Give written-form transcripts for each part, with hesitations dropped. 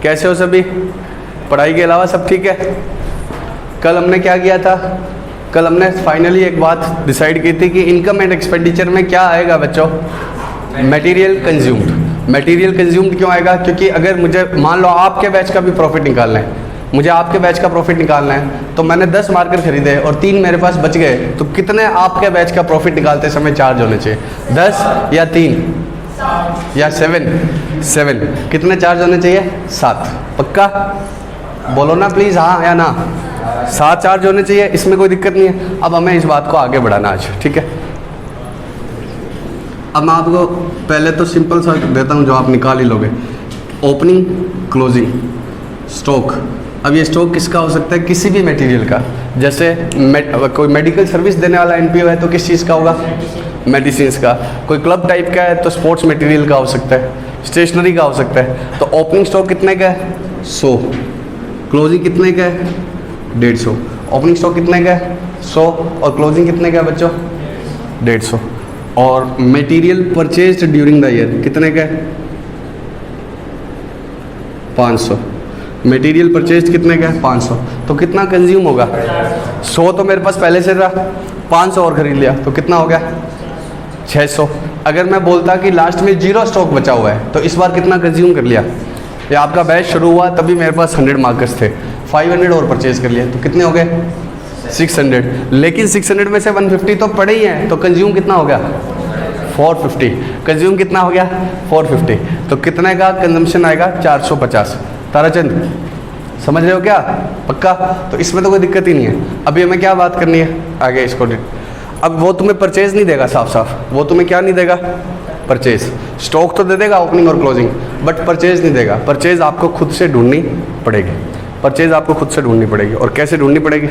कैसे हो सभी? पढ़ाई के अलावा सब ठीक है? कल हमने क्या किया था? कल हमने फाइनली एक बात डिसाइड की थी कि इनकम एंड एक्सपेंडिचर में क्या आएगा बच्चों? Material consumed. मटेरियल कंज्यूम्ड क्यों आएगा? क्योंकि अगर मुझे मान लो आपके बैच का भी प्रॉफिट निकालना है, मुझे आपके बैच का प्रॉफिट निकालना है, तो मैंने 10 मार्कर खरीदे और 3 मेरे पास बच गए, तो कितने आपके बैच का प्रॉफिट निकालते समय चार्ज होने चाहिए? 10 या 3 या 7? कितने चार्ज होने चाहिए? 7। पक्का बोलो ना प्लीज़, हाँ या ना? 7 चार्ज होने चाहिए, इसमें कोई दिक्कत नहीं है। अब हमें इस बात को आगे बढ़ाना आज, ठीक है? अब मैं आपको पहले तो सिंपल सा देता हूँ जो आप निकाल ही लोगे। Opening, closing, stock. अब ये स्टॉक किसका हो सकता है? किसी भी मटेरियल का। जैसे कोई मेडिकल सर्विस देने वाला एनपीओ है तो किस चीज़ का होगा? मेडिसिन्स का। कोई क्लब टाइप का है तो स्पोर्ट्स मटेरियल का हो सकता है, स्टेशनरी का हो सकता है। तो ओपनिंग स्टॉक कितने का है? 100। क्लोजिंग कितने का है? 150। ओपनिंग स्टॉक कितने का है? 100। और क्लोजिंग कितने का है बच्चों? 150। और material purchased during the year कितने का है? 500। मटेरियल परचेज कितने का है? 500। तो कितना कंज्यूम होगा? 100 तो मेरे पास पहले से था, 500 और खरीद लिया तो कितना हो गया? 600। अगर मैं बोलता कि लास्ट में 0 स्टॉक बचा हुआ है तो इस बार कितना कंज्यूम कर लिया? या आपका बैच शुरू हुआ तभी मेरे पास 100 मार्कर्स थे, 500 और परचेज कर लिया तो कितने हो गए? 600। लेकिन 600 में से 150 तो पड़े ही हैं, तो कंज्यूम कितना हो गया? 450। कंज्यूम कितना हो गया? 450। तो कितने का कंजम्पशन आएगा? 450। ताराचंद समझ रहे हो क्या? पक्का? तो इसमें तो कोई दिक्कत ही नहीं है। अभी हमें क्या बात करनी है आगे इसको? अब वो तुम्हें परचेज नहीं देगा, साफ साफ वो तुम्हें क्या नहीं देगा? परचेज। स्टॉक तो दे देगा ओपनिंग और क्लोजिंग, बट परचेज नहीं देगा। परचेज आपको खुद से ढूंढनी पड़ेगी। परचेज आपको खुद से ढूंढनी पड़ेगी। और कैसे ढूंढनी पड़ेगी?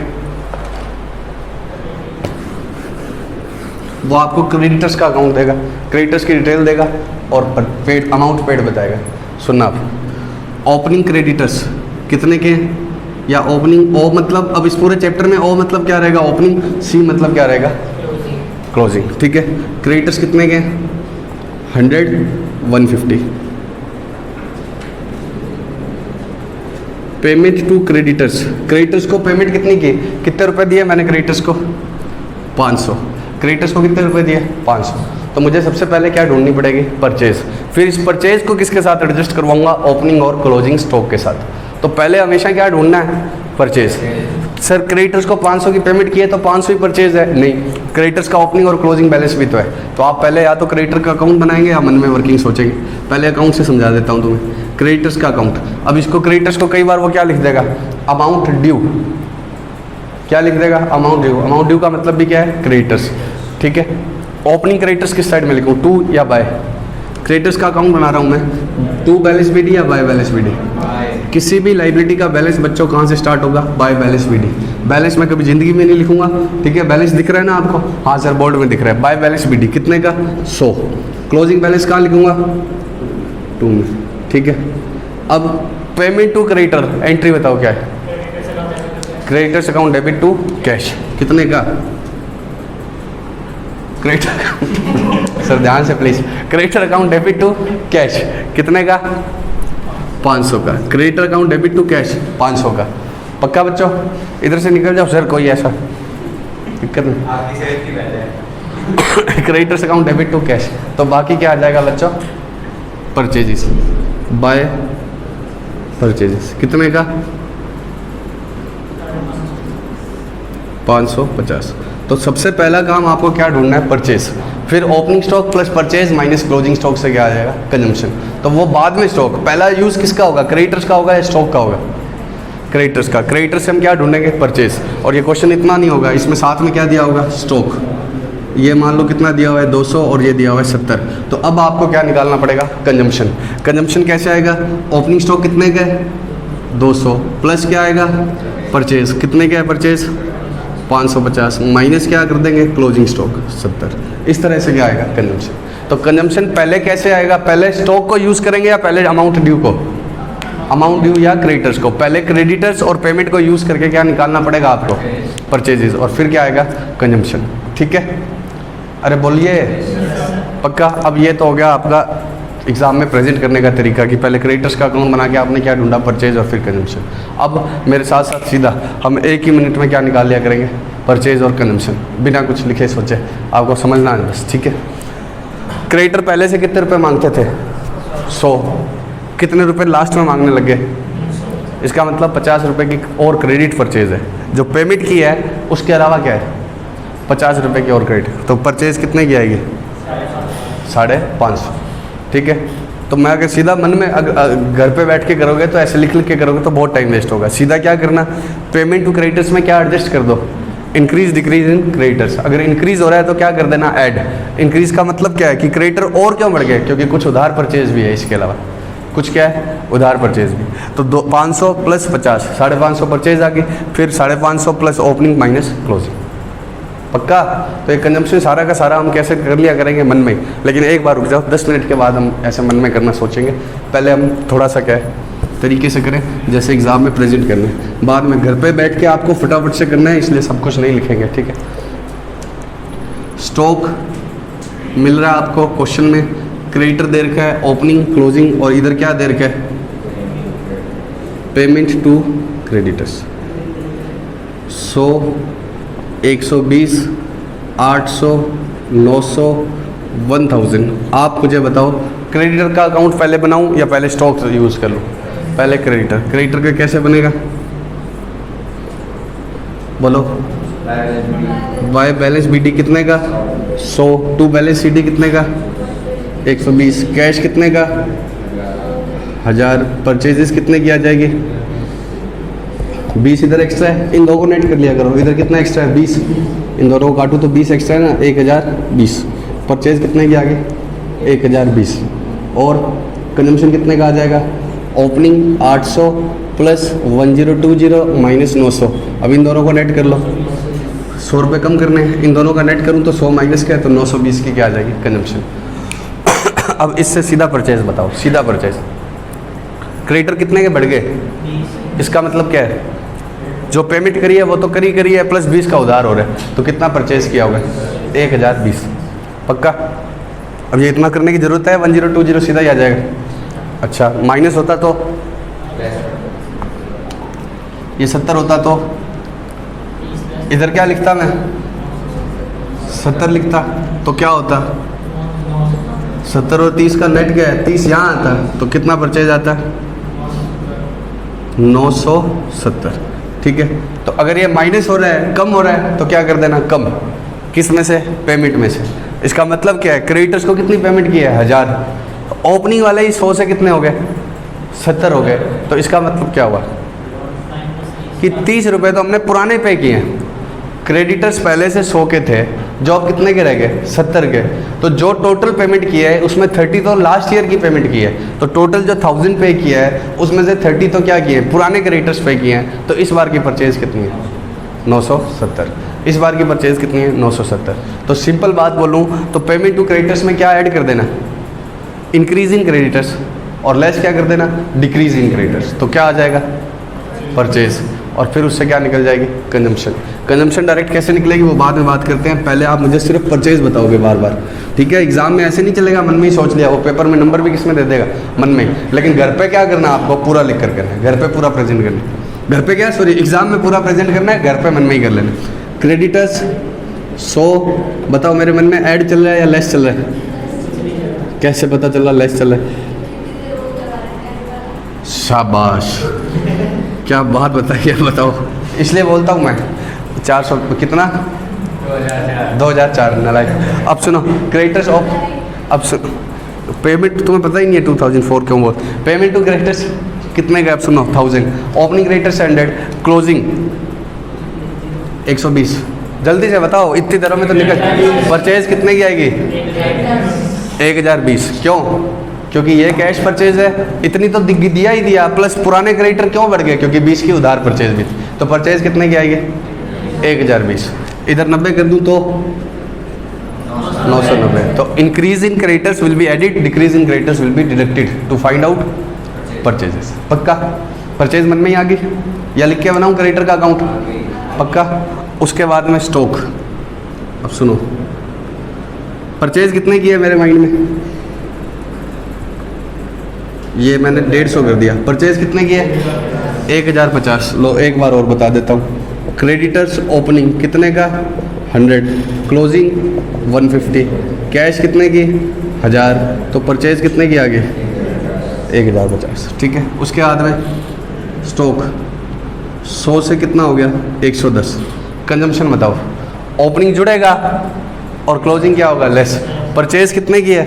वो आपको क्रेडिटर्स का अकाउंट देगा, क्रेडिटर्स की डिटेल देगा और पेड अमाउंट पेड बताएगा। सुनना आप, ओपनिंग क्रेडिटर्स कितने के हैं? या ओपनिंग ओ मतलब, अब इस पूरे चैप्टर में ओ मतलब क्या रहेगा? ओपनिंग। सी मतलब क्या रहेगा? क्लोजिंग। ठीक है। क्रेडिटर्स कितने के हैं? 100, 150। Payment to creditors. क्रेडिटर्स को पेमेंट कितनी की? कितने रुपए दिए मैंने क्रेडिटर्स को? 500। क्रेडिटर्स को कितने रुपए दिए? 500। तो मुझे सबसे पहले क्या ढूंढनी पड़ेगी? परचेज। फिर इस परचेज को किसके साथ एडजस्ट करवाऊंगा? ओपनिंग और क्लोजिंग स्टॉक के साथ। तो पहले हमेशा क्या ढूंढना है? परचेज। सर क्रेडिटर्स को 500 की पेमेंट की है तो 500 ही परचेज है? नहीं, क्रेडिटर्स का ओपनिंग और क्लोजिंग बैलेंस भी तो है। तो आप पहले या तो क्रेडिटर का अकाउंट बनाएंगे या मन में वर्किंग सोचेंगे। पहले अकाउंट से समझा देता हूँ तुम्हें। क्रेडिटर्स का अकाउंट, अब इसको क्रेडिटर्स को कई बार वो क्या लिख देगा? Amount due. क्या लिख देगा? Amount due. अमाउंट ड्यू का मतलब भी क्या है? क्रेडिटर्स। ठीक है। ओपनिंग क्रेडिटर्स किस साइड में लिखूँ? टू या बाय? क्रेडिटर्स का अकाउंट बना रहा हूँ मैं, टू बैलेंस बीडी या बाय बैलेंस बीडी? किसी भी लाइबिलिटी का बैलेंस बच्चों कहाँ से स्टार्ट होगा? By balance BD. बैलेंस मैं कभी जिंदगी में नहीं लिखूंगा। ठीक है। बैलेंस दिख रहा है ना आपको? हाँ सर बोर्ड में दिख रहा है। बाय बैलेंस बीडी कितने का? 100। क्लोजिंग बैलेंस कहाँ लिखूंगा? 2 में। ठीक है। अब पेमेंट टू क्रेडिटर एंट्री बताओ क्या है? Creditors account debit to cash कितने का? क्रेडिटर सर ध्यान से please. Creditor account debit to cash कितने का? 500 का। Creditor account debit to cash 500 का। पक्का बच्चों? इधर से निकल जाओ सर, कोई ऐसा दिक्कत नहीं। Creditors account debit to cash, तो बाकी क्या आ जाएगा बच्चों? परचेजेस। बाय परचेजेस कितने का? 550। तो सबसे पहला काम आपको क्या ढूंढना है? परचेज। फिर opening stock plus purchase minus closing stock से क्या आ जाएगा? कंजम्पशन। तो वो बाद में स्टॉक। पहला यूज़ किसका होगा? क्रेडिटर्स का होगा या स्टॉक का होगा? क्रेडिटर्स का। क्रेडिटर्स से हम क्या ढूंढेंगे? परचेज। और ये क्वेश्चन इतना नहीं होगा, इसमें साथ में क्या दिया होगा? स्टॉक। ये मान लो कितना दिया हुआ है? 200 और ये दिया हुआ है 70। तो अब आपको क्या निकालना पड़ेगा? कंजम्पशन। कंजम्पशन कैसे आएगा? ओपनिंग स्टॉक कितने का है? 200 प्लस क्या आएगा? परचेज। कितने का है परचेज? 550 माइनस क्या कर देंगे? Closing stock 70। इस तरह से क्या आएगा? कंजम्पशन। तो कंजम्पशन पहले कैसे आएगा? पहले स्टॉक को यूज़ करेंगे या पहले अमाउंट ड्यू को? अमाउंट ड्यू या क्रेडिटर्स को? पहले क्रेडिटर्स और पेमेंट को यूज़ करके क्या निकालना पड़ेगा आपको? परचेजेस। और फिर क्या आएगा? कंजम्पशन। ठीक है। अरे बोलिए पक्का। अब ये तो हो गया आपका एग्जाम में प्रेजेंट करने का तरीका कि पहले क्रेडिटर्स का अकाउंट बना के आपने क्या ढूंढा, परचेज और फिर कंजम्पशन। अब मेरे साथ साथ सीधा हम एक ही मिनट में क्या निकाल लिया करेंगे, परचेज और कंजम्पशन, बिना कुछ लिखे सोचे, आपको समझना है बस, ठीक है। क्रेडिटर पहले से कितने रुपए मांगते थे, 100, कितने रुपए लास्ट में मांगने लगे, इसका मतलब 50 रुपये की और क्रेडिट परचेज है, जो पेमेंट की है उसके अलावा क्या है, 50 रुपये की और क्रेडिट, तो परचेज कितने की आएगी, 550, ठीक है। तो मैं अगर सीधा मन में घर पे बैठ के करोगे तो ऐसे लिख लिख के करोगे तो बहुत टाइम वेस्ट होगा। सीधा क्या करना, पेमेंट टू क्रेडिटर्स में क्या एडजस्ट कर दो, इंक्रीज डिक्रीज इन क्रेडिटर्स। अगर इंक्रीज हो रहा है तो क्या कर देना, ऐड। इंक्रीज का मतलब क्या है कि क्रेडिटर और क्यों बढ़ गए, क्योंकि कुछ उधार परचेज भी है, इसके अलावा कुछ क्या है, उधार परचेज भी। तो 500 प्लस 50, 550 परचेज आ गई, फिर 550 प्लस ओपनिंग माइनस क्लोजिंग, पक्का। तो ये कंजम्पशन सारा का सारा हम कैसे कर लिया करेंगे, मन में। लेकिन एक बार रुक जाओ, 10 मिनट के बाद हम ऐसे मन में करना सोचेंगे। पहले हम थोड़ा सा क्या है तरीके से करें, जैसे एग्ज़ाम में प्रेजेंट करना है, बाद में घर पे बैठ के आपको फटाफट से करना है, इसलिए सब कुछ नहीं लिखेंगे, ठीक है। स्टॉक मिल रहा है आपको क्वेश्चन में, क्रेडिटर दे रखा है, ओपनिंग क्लोजिंग, और इधर क्या दे रखा है, पेमेंट टू क्रेडिटर्स। 100, 120, 800, 900, 1000। आप मुझे बताओ क्रेडिटर का अकाउंट पहले बनाऊं या पहले स्टॉक यूज़ कर लूं, पहले क्रेडिटर। क्रेडिटर का कैसे बनेगा, बोलो, बाय बैलेंस बीटी कितने का, 100, टू बैलेंस सीडी कितने का, 120, कैश कितने का, 1000, परचेजेस कितने की आ जाएगी, 20 इधर एक्स्ट्रा है, इन दो को नेट कर लिया करो, इधर कितना एक्स्ट्रा है, 20, इन दोनों को काटो तो 20 एक्स्ट्रा है ना, 1020। परचेज कितने की आ गई, 1020, और कंजम्पशन कितने का आ जाएगा, ओपनिंग 800 प्लस 1020 माइनस 900। अब इन दोनों को नेट कर लो, 100 रुपये कम करने हैं, इन दोनों का नेट करूँ तो 100 माइनस क्या है, तो 920 की क्या आ जाएगी, कंजम्पशन। अब इससे सीधा परचेज बताओ, सीधा परचेज, क्रेडिटर कितने के बढ़ गए, इसका मतलब क्या है, जो पेमेंट करी है वो तो करी है, प्लस 20 का उधार हो रहा है, तो कितना परचेज किया होगा, 1020, पक्का। अब ये इतना करने की ज़रूरत है, 1020 सीधा ही आ जाएगा। अच्छा, माइनस होता तो ये 70 होता तो इधर क्या लिखता मैं, 70 लिखता, तो क्या होता, 70 और 30 का नेट क्या है, 30 यहाँ आता, तो कितना परचेज आता, 970, ठीक है। तो अगर ये माइनस हो रहा है, कम हो रहा है, तो क्या कर देना, कम, किस में से, पेमेंट में से। इसका मतलब क्या है, क्रेडिटर्स को कितनी पेमेंट की है, 1000, ओपनिंग वाले ही 100 से कितने हो गए, 70 हो गए, तो इसका मतलब क्या हुआ कि 30 रुपये तो हमने पुराने पे किए हैं। क्रेडिटर्स पहले से 100 के थे, जो अब कितने के रह गए, 70 के। तो जो टोटल पेमेंट किया है उसमें 30 तो लास्ट ईयर की पेमेंट की है, तो टोटल जो 1000 पे किया है उसमें से 30 तो क्या किए हैं, पुराने क्रेडिटर्स पे किए हैं। तो इस बार की परचेज कितनी है, 970। इस बार की परचेज कितनी है, 970। तो सिंपल बात बोलूँ तो पेमेंट टू क्रेडिटर्स में क्या ऐड कर देना, इंक्रीज इन क्रेडिटर्स, और लेस क्या कर देना, डिक्रीज इन क्रेडिटर्स। तो क्या आ जाएगा, परचेज, और फिर उससे क्या निकल जाएगी, कंजम्पशन। कंजम्पशन डायरेक्ट कैसे निकलेगी वो बाद में बात करते हैं, पहले आप मुझे सिर्फ परचेज बताओगे बार बार, ठीक है। एग्जाम में ऐसे नहीं चलेगा मन में ही सोच लिया, वो पेपर में नंबर भी किसमें दे देगा, मन में ही। लेकिन घर पे क्या करना, आपको पूरा लिख कर करना है, घर पे पूरा प्रेजेंट करना है। घर पे क्या, सॉरी, एग्जाम में पूरा प्रेजेंट करना है, घर पे मन में ही कर लेना। क्रेडिटर्स 100, बताओ मेरे मन में ऐड चल रहा है या लेस चल रहा है, कैसे पता चल रहा लेस चल रहा है, शाबाश, क्या बात बताइए, बताओ। इसलिए बोलता हूँ मैं 400 कितना, 2004 नालायक। अब सुनो, क्रेडिटर्स ऑफ, अब सुनो, पेमेंट तुम्हें पता ही नहीं है 2004 क्यों बोल, पेमेंट टू क्रेडिटर्स कितने का, अब सुनो, 1000, ओपनिंग क्रेडिटर्स 100, क्लोजिंग 120। जल्दी से बताओ, इतनी देर में तो निकल। परचेज कितने की आएगी, 1020। क्यों, क्योंकि ये कैश परचेज है, इतनी तो दिया ही दिया, प्लस पुराने क्रेडिटर क्यों बढ़ गए, क्योंकि 20 की उधार परचेज भी थी। तो परचेज कितने की आएगी, 1020। इधर 90 कर दूं तो 990। तो increase in creditors will be added, decrease in creditors will be deducted to find out purchases. पक्का, परचेज मन में ही आ गई, या लिख के बनाऊँ क्रेडिटर का अकाउंट, पक्का। उसके बाद में स्टॉक, अब सुनो, परचेज कितने की है मेरे माइंड में, ये मैंने 150 कर दिया। परचेज कितने की है? 1050। लो एक बार और बता देता हूँ। क्रेडिटर्स ओपनिंग कितने का? 100, क्लोजिंग 150, कैश कितने की? 1000, तो परचेज कितने की आ गई? 1050। ठीक है, उसके बाद में स्टॉक 100 से कितना हो गया? 110। कंजम्पशन बताओ। ओपनिंग जुड़ेगा और क्लोजिंग क्या होगा? लेस। परचेज कितने की है?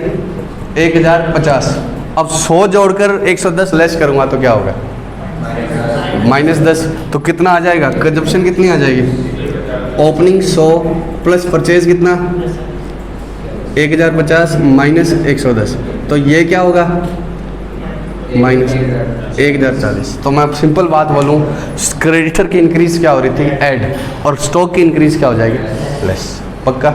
1050। अब 100 जोड़कर 110 लेस करूँगा तो क्या होगा? -10। तो कितना आ जाएगा? कंजम्पशन कितनी आ जाएगी? ओपनिंग 100 प्लस परचेज कितना? 1050 माइनस 110, तो ये क्या होगा? -1040। तो मैं अब सिंपल बात बोलूँ, क्रेडिटर की इंक्रीज क्या हो रही थी? ऐड, और स्टॉक की इंक्रीज क्या हो जाएगी? लेस। पक्का?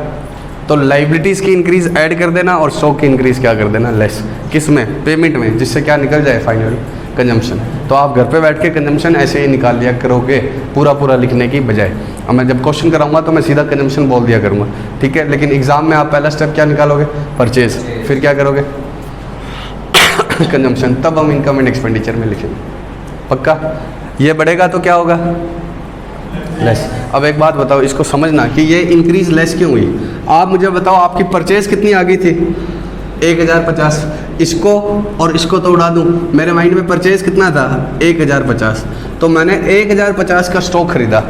तो लाइबिलिटीज़ की इंक्रीज ऐड कर देना और स्टॉक की इंक्रीज क्या कर देना? लेस। किस में? पेमेंट में, जिससे क्या निकल जाए फाइनली? कंजम्पशन। तो आप घर पे बैठ के कंजम्पशन ऐसे ही निकाल लिया करोगे, पूरा लिखने की बजाय। अब मैं जब क्वेश्चन कराऊंगा तो मैं सीधा कंजम्पशन बोल दिया करूँगा, ठीक है। लेकिन एग्जाम में आप पहला स्टेप क्या निकालोगे? परचेज, फिर क्या करोगे? कंजम्पशन, तब हम इनकम एंड एक्सपेंडिचर में लिखेंगे। पक्का? ये बढ़ेगा तो क्या होगा? लेस। अब एक बात बताओ, इसको समझना कि ये इंक्रीज लेस क्यों हुई। आप मुझे बताओ, आपकी परचेज कितनी आ गई थी? 1050। इसको और इसको तो उड़ा दूं, मेरे माइंड में परचेज कितना था? 1050। तो मैंने 1050 का स्टॉक खरीदा,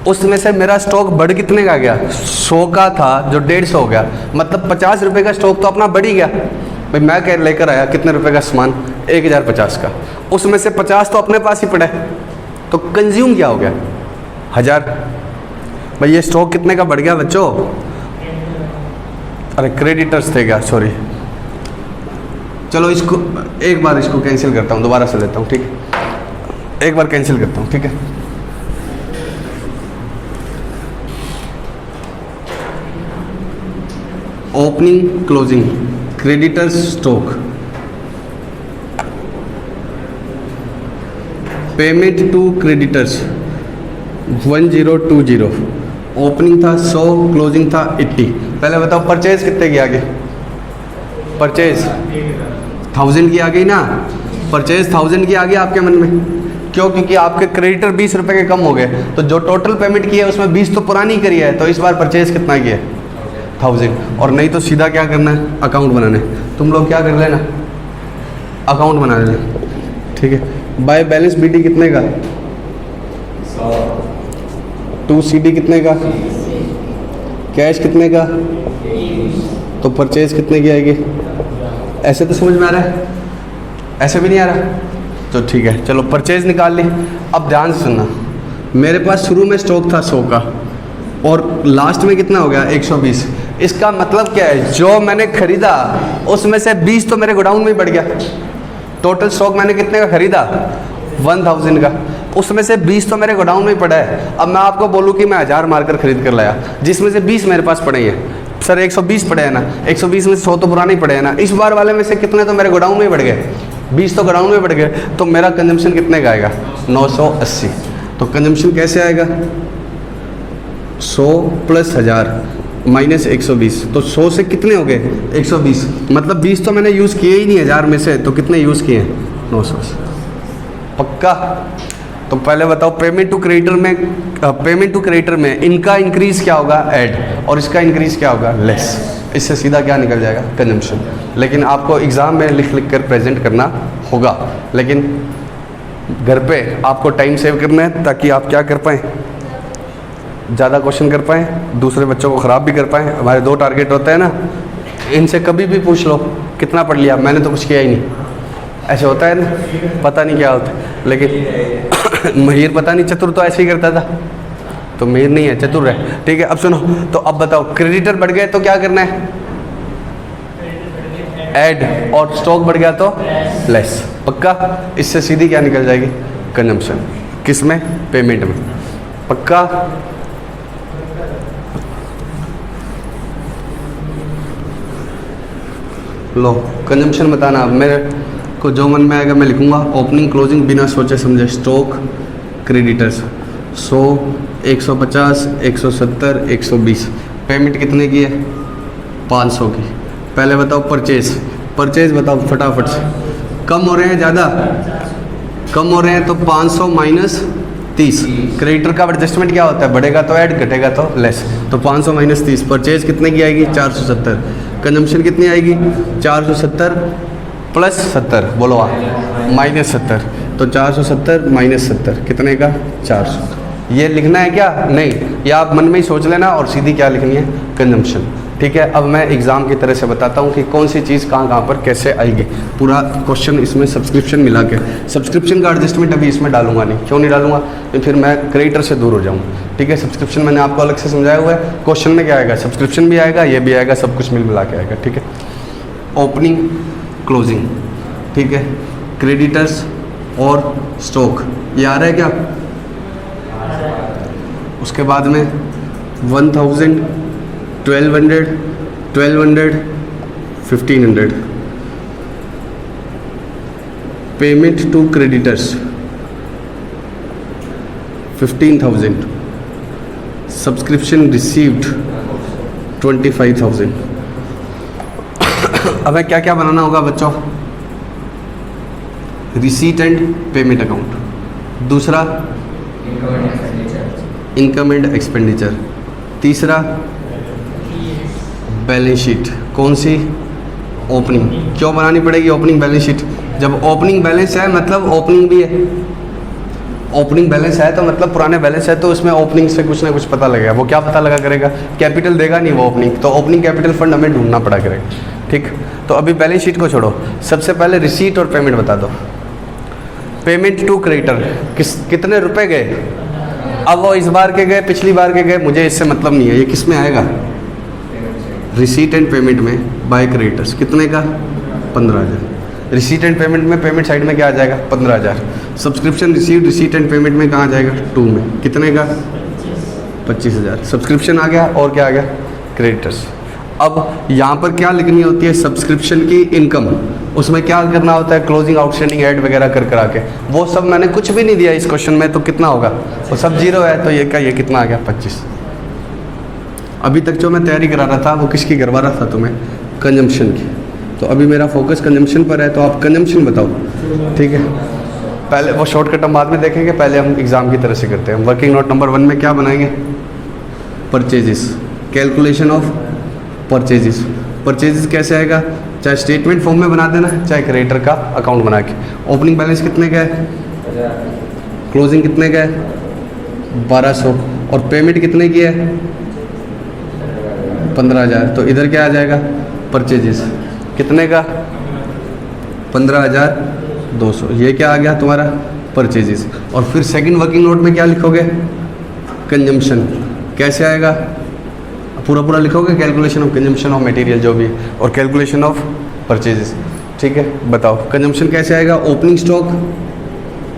उसमें से मेरा स्टॉक बढ़ कितने का गया? 100 का था जो 150 हो गया, मतलब 50 रुपये का स्टॉक तो अपना बढ़ ही गया। भाई मैं कह लेकर आया कितने रुपए का सामान? 1050 का, उसमें से 50 तो अपने पास ही पड़ा है, तो कंज्यूम क्या हो गया? 1000। भाई ये स्टॉक कितने का बढ़ गया बच्चों? अरे क्रेडिटर्स थे क्या, सॉरी। चलो इसको एक बार इसको कैंसिल करता हूँ, दोबारा से लेता हूँ, ठीक है। एक बार कैंसिल करता हूँ, ठीक है। Opening closing, creditors stock, payment to creditors 1020, opening था 100, क्लोजिंग था 80। पहले बताओ परचेज कितने की आ गई? परचेज 1000 की आ गई ना? परचेज 1000 की आ गई आपके मन में, क्यों? क्योंकि आपके क्रेडिटर 20 रुपये के कम हो गए, तो जो टोटल पेमेंट की है उसमें 20 तो पुरानी करी है, तो इस बार परचेज कितना किया है? 1000। और नहीं तो सीधा क्या करना है? अकाउंट बनाना है। तुम लोग क्या कर लेना? अकाउंट बना लेना, ठीक है। बाय बैलेंस BD कितने का? 2 CD कितने का? कैश कितने का? तो परचेज कितने की आएगी? ऐसे तो समझ में आ रहा है? ऐसे भी नहीं आ रहा? तो ठीक है, चलो परचेज निकाल ली। अब ध्यान से सुनना, मेरे पास शुरू में स्टॉक था 100 का और लास्ट में कितना हो गया? 120। इसका मतलब क्या है? जो मैंने खरीदा उसमें से 20 तो मेरे गोडाउन में ही बढ़ गया। टोटल स्टॉक मैंने कितने का खरीदा? 1000 का, उसमें से 20 तो मेरे गोडाउन में ही पड़ा है। अब मैं आपको बोलूँ कि मैं 1000 मारकर खरीद कर लाया, जिसमें से 20 मेरे पास पड़े हैं। सर 120 पड़े हैं ना, 120 में से 100 तो पुराने ही पड़े हैं ना। इस बार वाले में से कितने तो मेरे गोडाउन में ही बढ़ गए? 20 तो गोडाउन में बढ़ गए, तो मेरा कंजम्पशन कितने का आएगा? 980। तो कंजम्पशन कैसे आएगा? 100 प्लस 1000 माइनस 120, तो 100 से कितने हो गए? 120, मतलब 20 तो मैंने यूज़ किए ही नहीं 1000 में से, तो कितने यूज़ किए हैं? 900। पक्का? तो पहले बताओ, पेमेंट टू क्रेडिटर में इनका इंक्रीज क्या होगा? ऐड, और इसका इंक्रीज क्या होगा? लेस। इससे सीधा क्या निकल जाएगा? कंजम्पशन। लेकिन आपको एग्ज़ाम में लिख कर प्रेजेंट करना होगा, लेकिन घर पे आपको टाइम सेव करना है ताकि आप क्या कर पाएँ? ज़्यादा क्वेश्चन कर पाएँ, दूसरे बच्चों को ख़राब भी कर पाएँ। हमारे 2 टारगेट होते हैं ना, इनसे कभी भी पूछ लो कितना पढ़ लिया, मैंने तो कुछ किया ही नहीं, ऐसे होता है ना, पता नहीं क्या होता है। लेकिन महिर पता नहीं चतुर तो ऐसे ही करता था, तो महिर नहीं है, चतुर है, ठीक है। अब सुनो, तो अब बताओ क्रेडिटर बढ़ गए तो क्या करना है? ऐड, और स्टॉक बढ़ गया तो लेस। पक्का? इससे सीधी क्या निकल जाएगी? कंजम्पशन। किस में? पेमेंट में। पक्का? लो कंजम्पशन बताना। मेरे को जो मन में आएगा मैं लिखूंगा। ओपनिंग क्लोजिंग बिना सोचे समझे। Stock, creditors 100, 150, 170, 120। पेमेंट कितने की है? 500 की। पहले बताओ परचेज बताओ फटाफट से। कम हो रहे हैं ज़्यादा, कम हो रहे हैं तो 500 माइनस 30। क्रेडिटर का एडजस्टमेंट क्या होता है, बढ़ेगा तो ऐड, घटेगा तो लेस। तो 500 माइनस 30, परचेज कितने की आएगी 470, कंजम्पशन कितनी आएगी 470 प्लस 70, बोलो माइनस 70। तो 470 माइनस 70 कितने का 400। ये लिखना है क्या, नहीं, या आप मन में ही सोच लेना और सीधी क्या लिखनी है कंजम्पशन। ठीक है, अब मैं एग्ज़ाम की तरह से बताता हूँ कि कौन सी चीज़ कहाँ कहाँ पर कैसे आएगी। पूरा क्वेश्चन इसमें सब्सक्रिप्शन मिला के, सब्सक्रिप्शन का एडजस्टमेंट अभी इसमें डालूंगा नहीं, क्यों नहीं डालूंगा, तो फिर मैं क्रेडिटर से दूर हो जाऊँ। ठीक है, सब्सक्रिप्शन मैंने आपको अलग से समझाया हुआ है। क्वेश्चन में क्या आएगा, सब्सक्रिप्शन भी आएगा, ये भी आएगा, सब कुछ मिल मिला के आएगा। ठीक है, ओपनिंग क्लोजिंग, ठीक है, क्रेडिटर्स और स्टॉक, ये आ रहा है क्या। उसके बाद में 1000, 1200, 1200, 1500, payment to creditors 15,000, subscription received 25,000। अब क्या क्या बनाना होगा बच्चों, रिसीट एंड पेमेंट अकाउंट, दूसरा इनकम एंड एक्सपेंडिचर, तीसरा बैलेंस शीट। कौन सी, ओपनिंग। क्यों बनानी पड़ेगी ओपनिंग बैलेंस शीट, जब ओपनिंग बैलेंस है मतलब ओपनिंग भी है, ओपनिंग बैलेंस है तो मतलब पुराने बैलेंस है, तो उसमें ओपनिंग से कुछ ना कुछ पता लगेगा। वो क्या पता लगा करेगा, कैपिटल देगा नहीं वो ओपनिंग, तो ओपनिंग कैपिटल फंड हमें ढूंढना पड़ा करेगा। ठीक, तो अभी बैलेंस शीट को छोड़ो, सबसे पहले रिसीट और पेमेंट बता दो। पेमेंट टू क्रेडिटर कितने रुपए गए, अब वो इस बार के गए पिछली बार के गए, मुझे इससे मतलब नहीं है, ये किस में आएगा, रिसीट एंड पेमेंट में बाय क्रेडिटर्स, कितने का 15,000। रिसीट एंड पेमेंट में पेमेंट साइड में क्या आ जाएगा 15,000। Subscription received receipt and payment में कहाँ आ जाएगा 2 में, कितने का 25,000। सब्सक्रिप्शन आ गया और क्या आ गया क्रेडिटर्स। अब यहाँ पर क्या लिखनी होती है, सब्सक्रिप्शन की इनकम, उसमें क्या करना होता है, क्लोजिंग आउटस्टैंडिंग ऐड वगैरह कर करा के, वो सब मैंने कुछ भी नहीं दिया इस क्वेश्चन में, तो कितना होगा, वो सब जीरो है, तो ये क्या, ये कितना आ गया 25। अभी तक जो मैं तैयारी करा रहा था वो किसकी करवा रहा था तुम्हें, कंजम्पशन की, तो अभी मेरा फोकस कंजम्पशन पर है, तो आप कंजम्पशन बताओ। ठीक है, पहले वो शॉर्टकट हम बाद में देखेंगे, पहले हम एग्ज़ाम की तरह से करते हैं। वर्किंग नोट नंबर 1 में क्या बनाएंगे, purchases, calculation of purchases. Purchases कैसे आएगा, चाहे स्टेटमेंट फॉर्म में बना देना, चाहे क्रेडिटर का अकाउंट बना के। ओपनिंग बैलेंस कितने का है, क्लोजिंग कितने का है 1200, और पेमेंट कितने की है 15,000, तो इधर क्या आ जाएगा परचेजेस कितने का 15,200, ये क्या आ गया तुम्हारा परचेजेस। और फिर सेकंड वर्किंग नोट में क्या लिखोगे, कंजम्पशन, कैसे आएगा, पूरा पूरा लिखोगे, calculation of consumption of material जो भी है, और कैलकुलेशन ऑफ परचेजेस। ठीक है, बताओ कंजम्पशन कैसे आएगा, ओपनिंग स्टॉक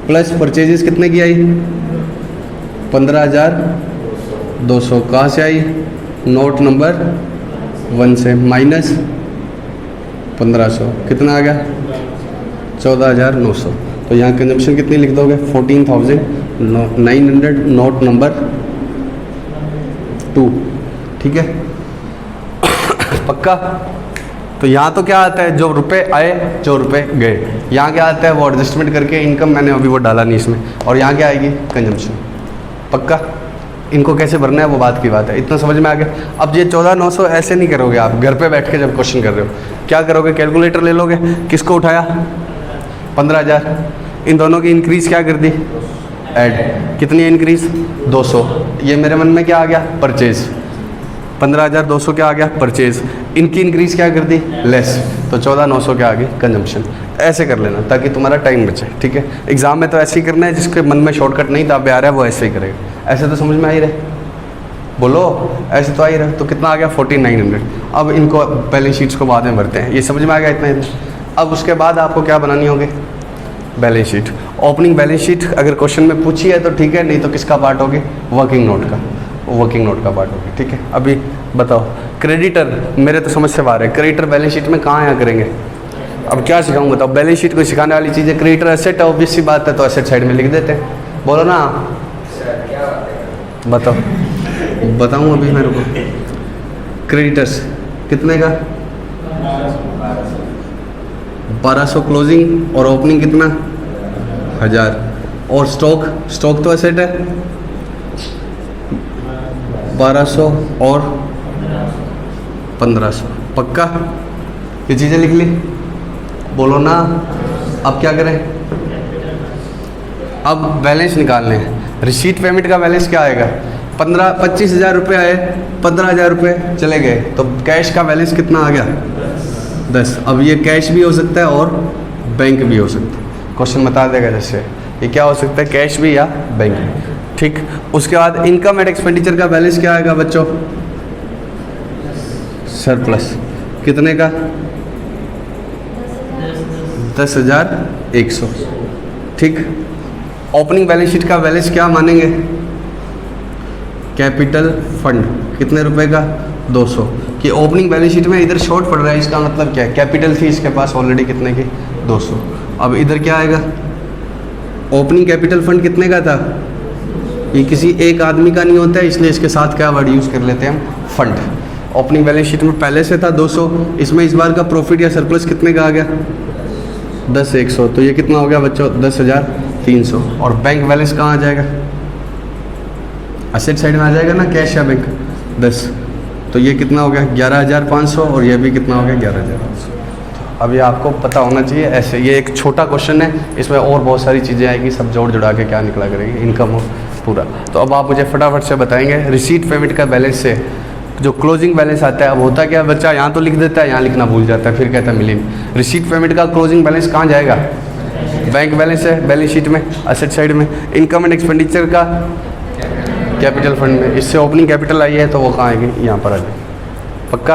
प्लस परचेजेस कितने की आई 15,200, कहाँ से आई, नोट नंबर 1 से, माइनस 1500, कितना आ गया 14,900। तो यहाँ कंजम्पशन कितनी लिख दोगे 14,900, नोट नंबर 2। ठीक है, पक्का। तो यहाँ तो क्या आता है, जो रुपए आए जो रुपए गए, यहाँ क्या आता है वो एडजस्टमेंट करके इनकम, मैंने अभी वो डाला नहीं इसमें, और यहाँ क्या आएगी कंजम्पशन। पक्का, इनको कैसे भरना है वो बात की बात है, इतना समझ में आ गया। अब ये 14,900 ऐसे नहीं करोगे आप, घर पे बैठ के जब क्वेश्चन कर रहे हो क्या करोगे, कैलकुलेटर ले लोगे, किसको उठाया 15,000, इन दोनों की इंक्रीज़ क्या कर दी ऐड, कितनी इंक्रीज़ 200, ये मेरे मन में क्या आ गया परचेज़, 15,200 क्या आ गया परचेज़, इनकी इंक्रीज़ क्या कर दी लेस, तो 14,900 क्या आ गई कंजम्पशन। ऐसे कर लेना ताकि तुम्हारा टाइम बचे। ठीक है, एग्जाम में तो ऐसे ही करना है, जिसके मन में शॉर्टकट नहीं था आ रहा है वो ऐसे ही करेगा। ऐसे तो समझ में आ ही रहे, बोलो ऐसे तो आ ही रहे। तो कितना आ गया 14,900। अब इनको बैलेंस शीट्स को बाद में भरते हैं, ये समझ में आ गया इतना इतना। अब उसके बाद आपको क्या बनानी होगी balance sheet. Opening balance sheet अगर क्वेश्चन में पूछी है तो ठीक है, नहीं तो किसका पार्ट होगी वर्किंग नोट का, वर्किंग नोट का पार्ट होगी। ठीक है, अभी बताओ क्रेडिटर, मेरे तो समझ से बाहर है, क्रेडिटर बैलेंस शीट में कहाँ यहाँ करेंगे। अब क्या सिखाऊँ बताओ, बैलेंस शीट को सिखाने वाली चीज़ है, क्रेडिटर एसेट है, ऑब्वियस सी बात है, तो एसेट साइड में लिख देते हैं। बोलो ना, बताओ बताऊँ अभी मेरे को। क्रेडिटर्स कितने का 1200 क्लोजिंग और ओपनिंग कितना 1000। और स्टॉक तो एसेट है 1200 और 1500। पक्का ये चीज़ें लिख ली, बोलो ना। अब क्या करें, अब बैलेंस निकालने हैं। रिसीट पेमेंट का बैलेंस क्या आएगा, 25,000 रुपये आए, 15,000 रुपये चले गए, तो कैश का बैलेंस कितना आ गया 10। अब ये कैश भी हो सकता है और बैंक भी हो सकता है, क्वेश्चन बता देगा जैसे ये क्या हो सकता है, कैश भी या बैंक भी। ठीक, उसके बाद इनकम एंड एक्सपेंडिचर का बैलेंस क्या आएगा बच्चों, सरप्लस कितने का 10,100। ठीक, ओपनिंग बैलेंस शीट का बैलेंस क्या मानेंगे, कैपिटल फंड कितने रुपए का 200। कि ओपनिंग बैलेंस शीट में इधर शॉर्ट पड़ रहा है, इसका मतलब क्या है, कैपिटल थी इसके पास ऑलरेडी कितने की 200। अब इधर क्या आएगा, ओपनिंग कैपिटल फंड कितने का था, ये किसी एक आदमी का नहीं होता है, इसलिए इसके साथ क्या वर्ड यूज़ कर लेते हैं हम, फंड। ओपनिंग बैलेंस शीट में पहले से था 200, इसमें इस बार का प्रॉफिट या सरप्लस कितने का आ गया 10,100, तो ये कितना हो गया बच्चों 10,300। और बैंक बैलेंस कहाँ आ जाएगा, असेट साइड में आ जाएगा ना, कैश या बैंक 10, तो ये कितना हो गया 11,500 और ये भी कितना हो गया 11,500। अब ये आपको पता होना चाहिए ऐसे, ये एक छोटा क्वेश्चन है, इसमें और बहुत सारी चीज़ें आएगी, सब जोड़ जुड़ा के क्या निकला करेगी, इनकम हो पूरा। तो अब आप मुझे फटाफट से बताएंगे रिसीट पेमेंट का बैलेंस से जो क्लोजिंग बैलेंस आता है, अब होता क्या है बच्चा, यहाँ तो लिख देता है, यहाँ लिखना भूल जाता है, फिर कहता है मिली नहीं। रिसीट पेमेंट का क्लोजिंग बैलेंस कहाँ जाएगा, बैंक बैलेंस है बैलेंस शीट में असेट साइड में, इनकम एंड एक्सपेंडिचर का कैपिटल फंड में, इससे ओपनिंग कैपिटल आई है तो वो कहाँ आएगी, यहाँ पर आ जाएगी। पक्का,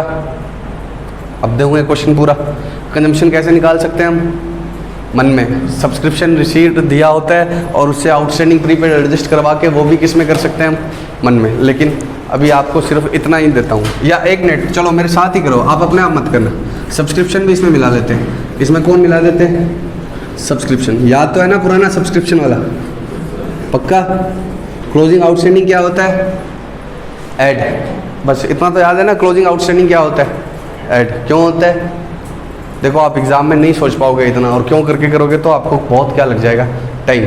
अब देखोगे क्वेश्चन पूरा। कंजम्पशन कैसे निकाल सकते हैं हम, मन में सब्सक्रिप्शन रिसीट दिया होता है और उससे आउटस्टैंडिंग प्रीपेड एडजस्ट करवा के वो भी किस में कर सकते हैं हम, मन में। लेकिन अभी आपको सिर्फ इतना ही देता हूँ, या एक मिनट चलो मेरे साथ ही करो, आप अपने आप मत करना। सब्सक्रिप्शन भी इसमें मिला लेते हैं, इसमें कौन मिला देते हैं, सब्सक्रिप्शन। याद तो है ना पुराना सब्सक्रिप्शन वाला, पक्का। क्लोजिंग आउटस्टैंडिंग क्या होता है, ऐड, बस इतना तो याद है ना। क्लोजिंग आउटस्टैंडिंग क्या होता है, ऐड। क्यों होता है, देखो आप एग्जाम में नहीं सोच पाओगे इतना, और क्यों करके करोगे तो आपको बहुत क्या लग जाएगा, टाइम।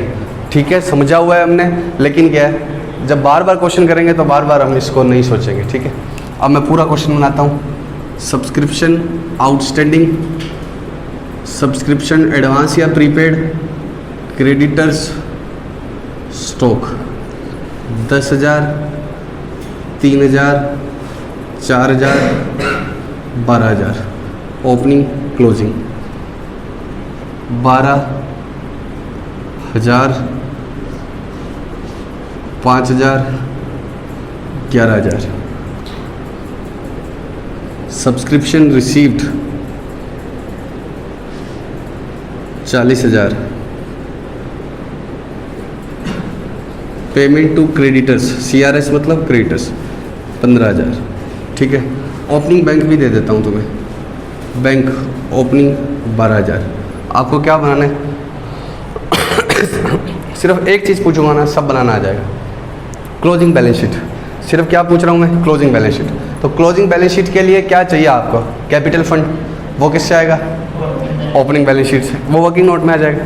ठीक है, समझा हुआ है हमने, लेकिन क्या है जब बार बार क्वेश्चन करेंगे तो बार बार हम इसको नहीं सोचेंगे। ठीक है, अब मैं पूरा क्वेश्चन बनाता हूँ। सब्सक्रिप्शन आउटस्टैंडिंग, सब्सक्रिप्शन एडवांस या prepaid, creditors, stock 10,000, 3,000, 4,000, 12,000, opening closing 12,000, 5,000, 11,000। Subscription received 40,000, payment to creditors, CRS मतलब क्रेडिटर्स 15,000। ठीक है, ओपनिंग बैंक भी दे देता हूँ तुम्हें, बैंक ओपनिंग 12,000। आपको क्या बनाना है सिर्फ एक चीज़ पूछूंगा ना, सब बनाना आ जाएगा। क्लोजिंग बैलेंस शीट, सिर्फ क्या पूछ रहा हूँ मैं, क्लोजिंग बैलेंस शीट। तो क्लोजिंग बैलेंस शीट के लिए क्या चाहिए आपको, कैपिटल फंड, वो किससे आएगा, ओपनिंग बैलेंस शीट से, वो वर्किंग नोट में आ जाएगा।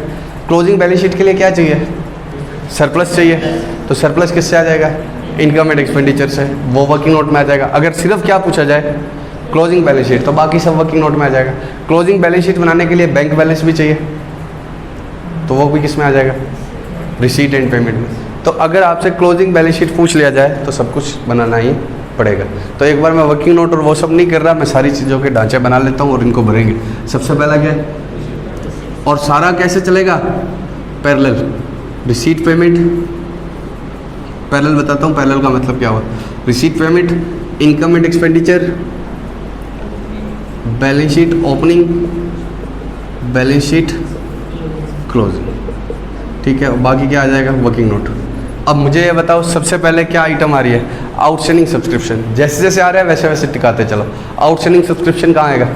क्लोजिंग बैलेंस शीट के लिए क्या चाहिए, सरप्लस चाहिए, तो सरप्लस किससे आ जाएगा, इनकम एंड एक्सपेंडिचर से, वो वर्किंग नोट में आ जाएगा। अगर सिर्फ क्या पूछा जाए, क्लोजिंग बैलेंस शीट, तो बाकी सब वर्किंग नोट में आ जाएगा। क्लोजिंग बैलेंस शीट बनाने के लिए बैंक बैलेंस भी चाहिए, तो वो भी किस में आ जाएगा, रिसीट एंड पेमेंट में। तो अगर आपसे क्लोजिंग बैलेंस शीट पूछ लिया जाए तो सब कुछ बनाना ही पड़ेगा। तो एक बार मैं वर्किंग नोट और वो सब नहीं कर रहा, मैं सारी चीज़ों के ढांचे बना लेता हूँ और इनको भरेंगे। सबसे पहला क्या है, और सारा कैसे चलेगा, पैरेलल, रिसीट पेमेंट, पैरेलल बताता हूँ पैरेलल का मतलब क्या हुआ, receipt payment, income and expenditure, balance sheet opening, balance sheet closing. ठीक है, बाकी क्या आ जाएगा, वर्किंग नोट। अब मुझे ये बताओ सबसे पहले क्या आइटम आ रही है, आउटस्टैंडिंग सब्सक्रिप्शन। जैसे जैसे आ रहा है वैसे वैसे टिकाते चलो। आउटस्टैंडिंग सब्सक्रिप्शन कहाँ आएगा,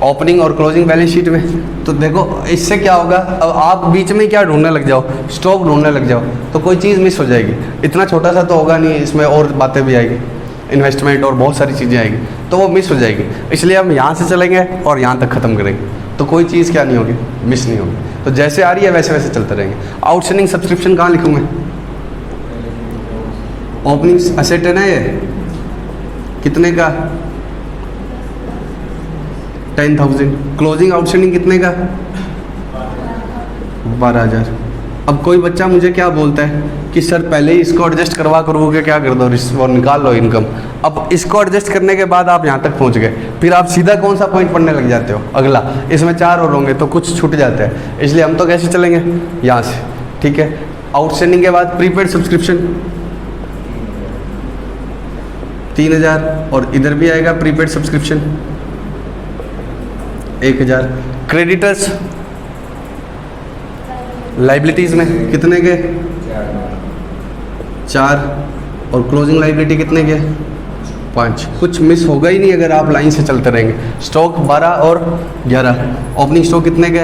ओपनिंग और क्लोजिंग बैलेंस शीट में। तो देखो इससे क्या होगा, अब आप बीच में क्या ढूंढने लग जाओ, स्टॉक ढूंढने लग जाओ, तो कोई चीज़ मिस हो जाएगी। इतना छोटा सा तो होगा नहीं, इसमें और बातें भी आएगी। इन्वेस्टमेंट और बहुत सारी चीज़ें आएगी, तो वो मिस हो जाएगी। इसलिए हम यहाँ से चलेंगे और यहाँ तक ख़त्म करेंगे, तो कोई चीज़ क्या नहीं होगी, मिस नहीं होगी। तो जैसे आ रही है वैसे वैसे चलते रहेंगे। आउटस्टैंडिंग सब्सक्रिप्शन कहाँ लिखूँ मैं? ओपनिंग असेट है ना ये, कितने का? 10,000। क्लोजिंग आउटस्टैंडिंग कितने का? 12,000। अब कोई बच्चा मुझे क्या बोलता है कि सर पहले ही इसको एडजस्ट करवा के क्या कर दो और निकाल लो इनकम। अब इसको एडजस्ट करने के बाद आप यहाँ तक पहुँच गए, फिर आप सीधा कौन सा पॉइंट पढ़ने लग जाते हो? अगला। इसमें 4 और होंगे तो कुछ छूट जाता है, इसलिए हम तो कैसे चलेंगे? यहाँ से, ठीक है। आउटस्टैंडिंग के बाद प्रीपेड सब्सक्रिप्शन 3,000, और इधर भी आएगा प्रीपेड सब्सक्रिप्शन 1,000। क्रेडिटर्स लाइबिलिटीज़ में कितने के? 4, और क्लोजिंग लाइबिलिटी कितने के? 5। कुछ मिस होगा ही नहीं अगर आप लाइन से चलते रहेंगे। स्टॉक 12 और 11। ओपनिंग स्टॉक कितने के?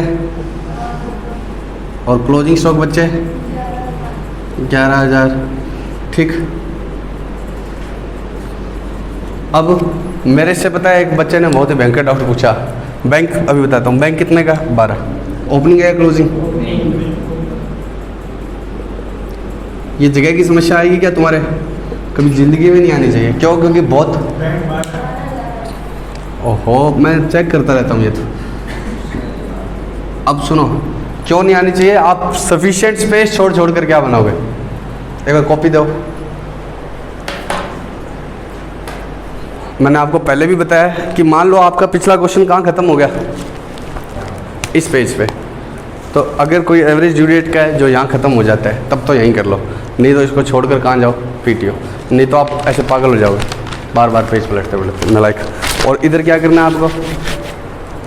और क्लोजिंग स्टॉक बच्चे 11,000, ठीक। अब मेरे से पता है एक बच्चे ने बहुत ही भयंकर डाउट पूछा, बैंक, अभी बताता हूँ, बैंक कितने का? 12। ओपनिंग है क्लोजिंग? ये जगह की समस्या आएगी क्या तुम्हारे? कभी ज़िंदगी में नहीं आनी चाहिए। क्यों? क्योंकि बहुत, ओहो, मैं चेक करता रहता हूँ ये तो। अब सुनो, क्यों नहीं आनी चाहिए? आप सफिशिएंट स्पेस छोड़ छोड़ कर क्या बनाओगे? एक बार कॉपी दो। मैंने आपको पहले भी बताया कि मान लो आपका पिछला क्वेश्चन कहाँ ख़त्म हो गया? इस पेज पे। तो अगर कोई एवरेज ड्यू डेट का है जो यहाँ ख़त्म हो जाता है, तब तो यहीं कर लो, नहीं तो इसको छोड़कर कहाँ जाओ? पीटीओ। नहीं तो आप ऐसे पागल हो जाओगे बार बार पेज पलटते पलटते, नालायक। और इधर क्या करना है आपको?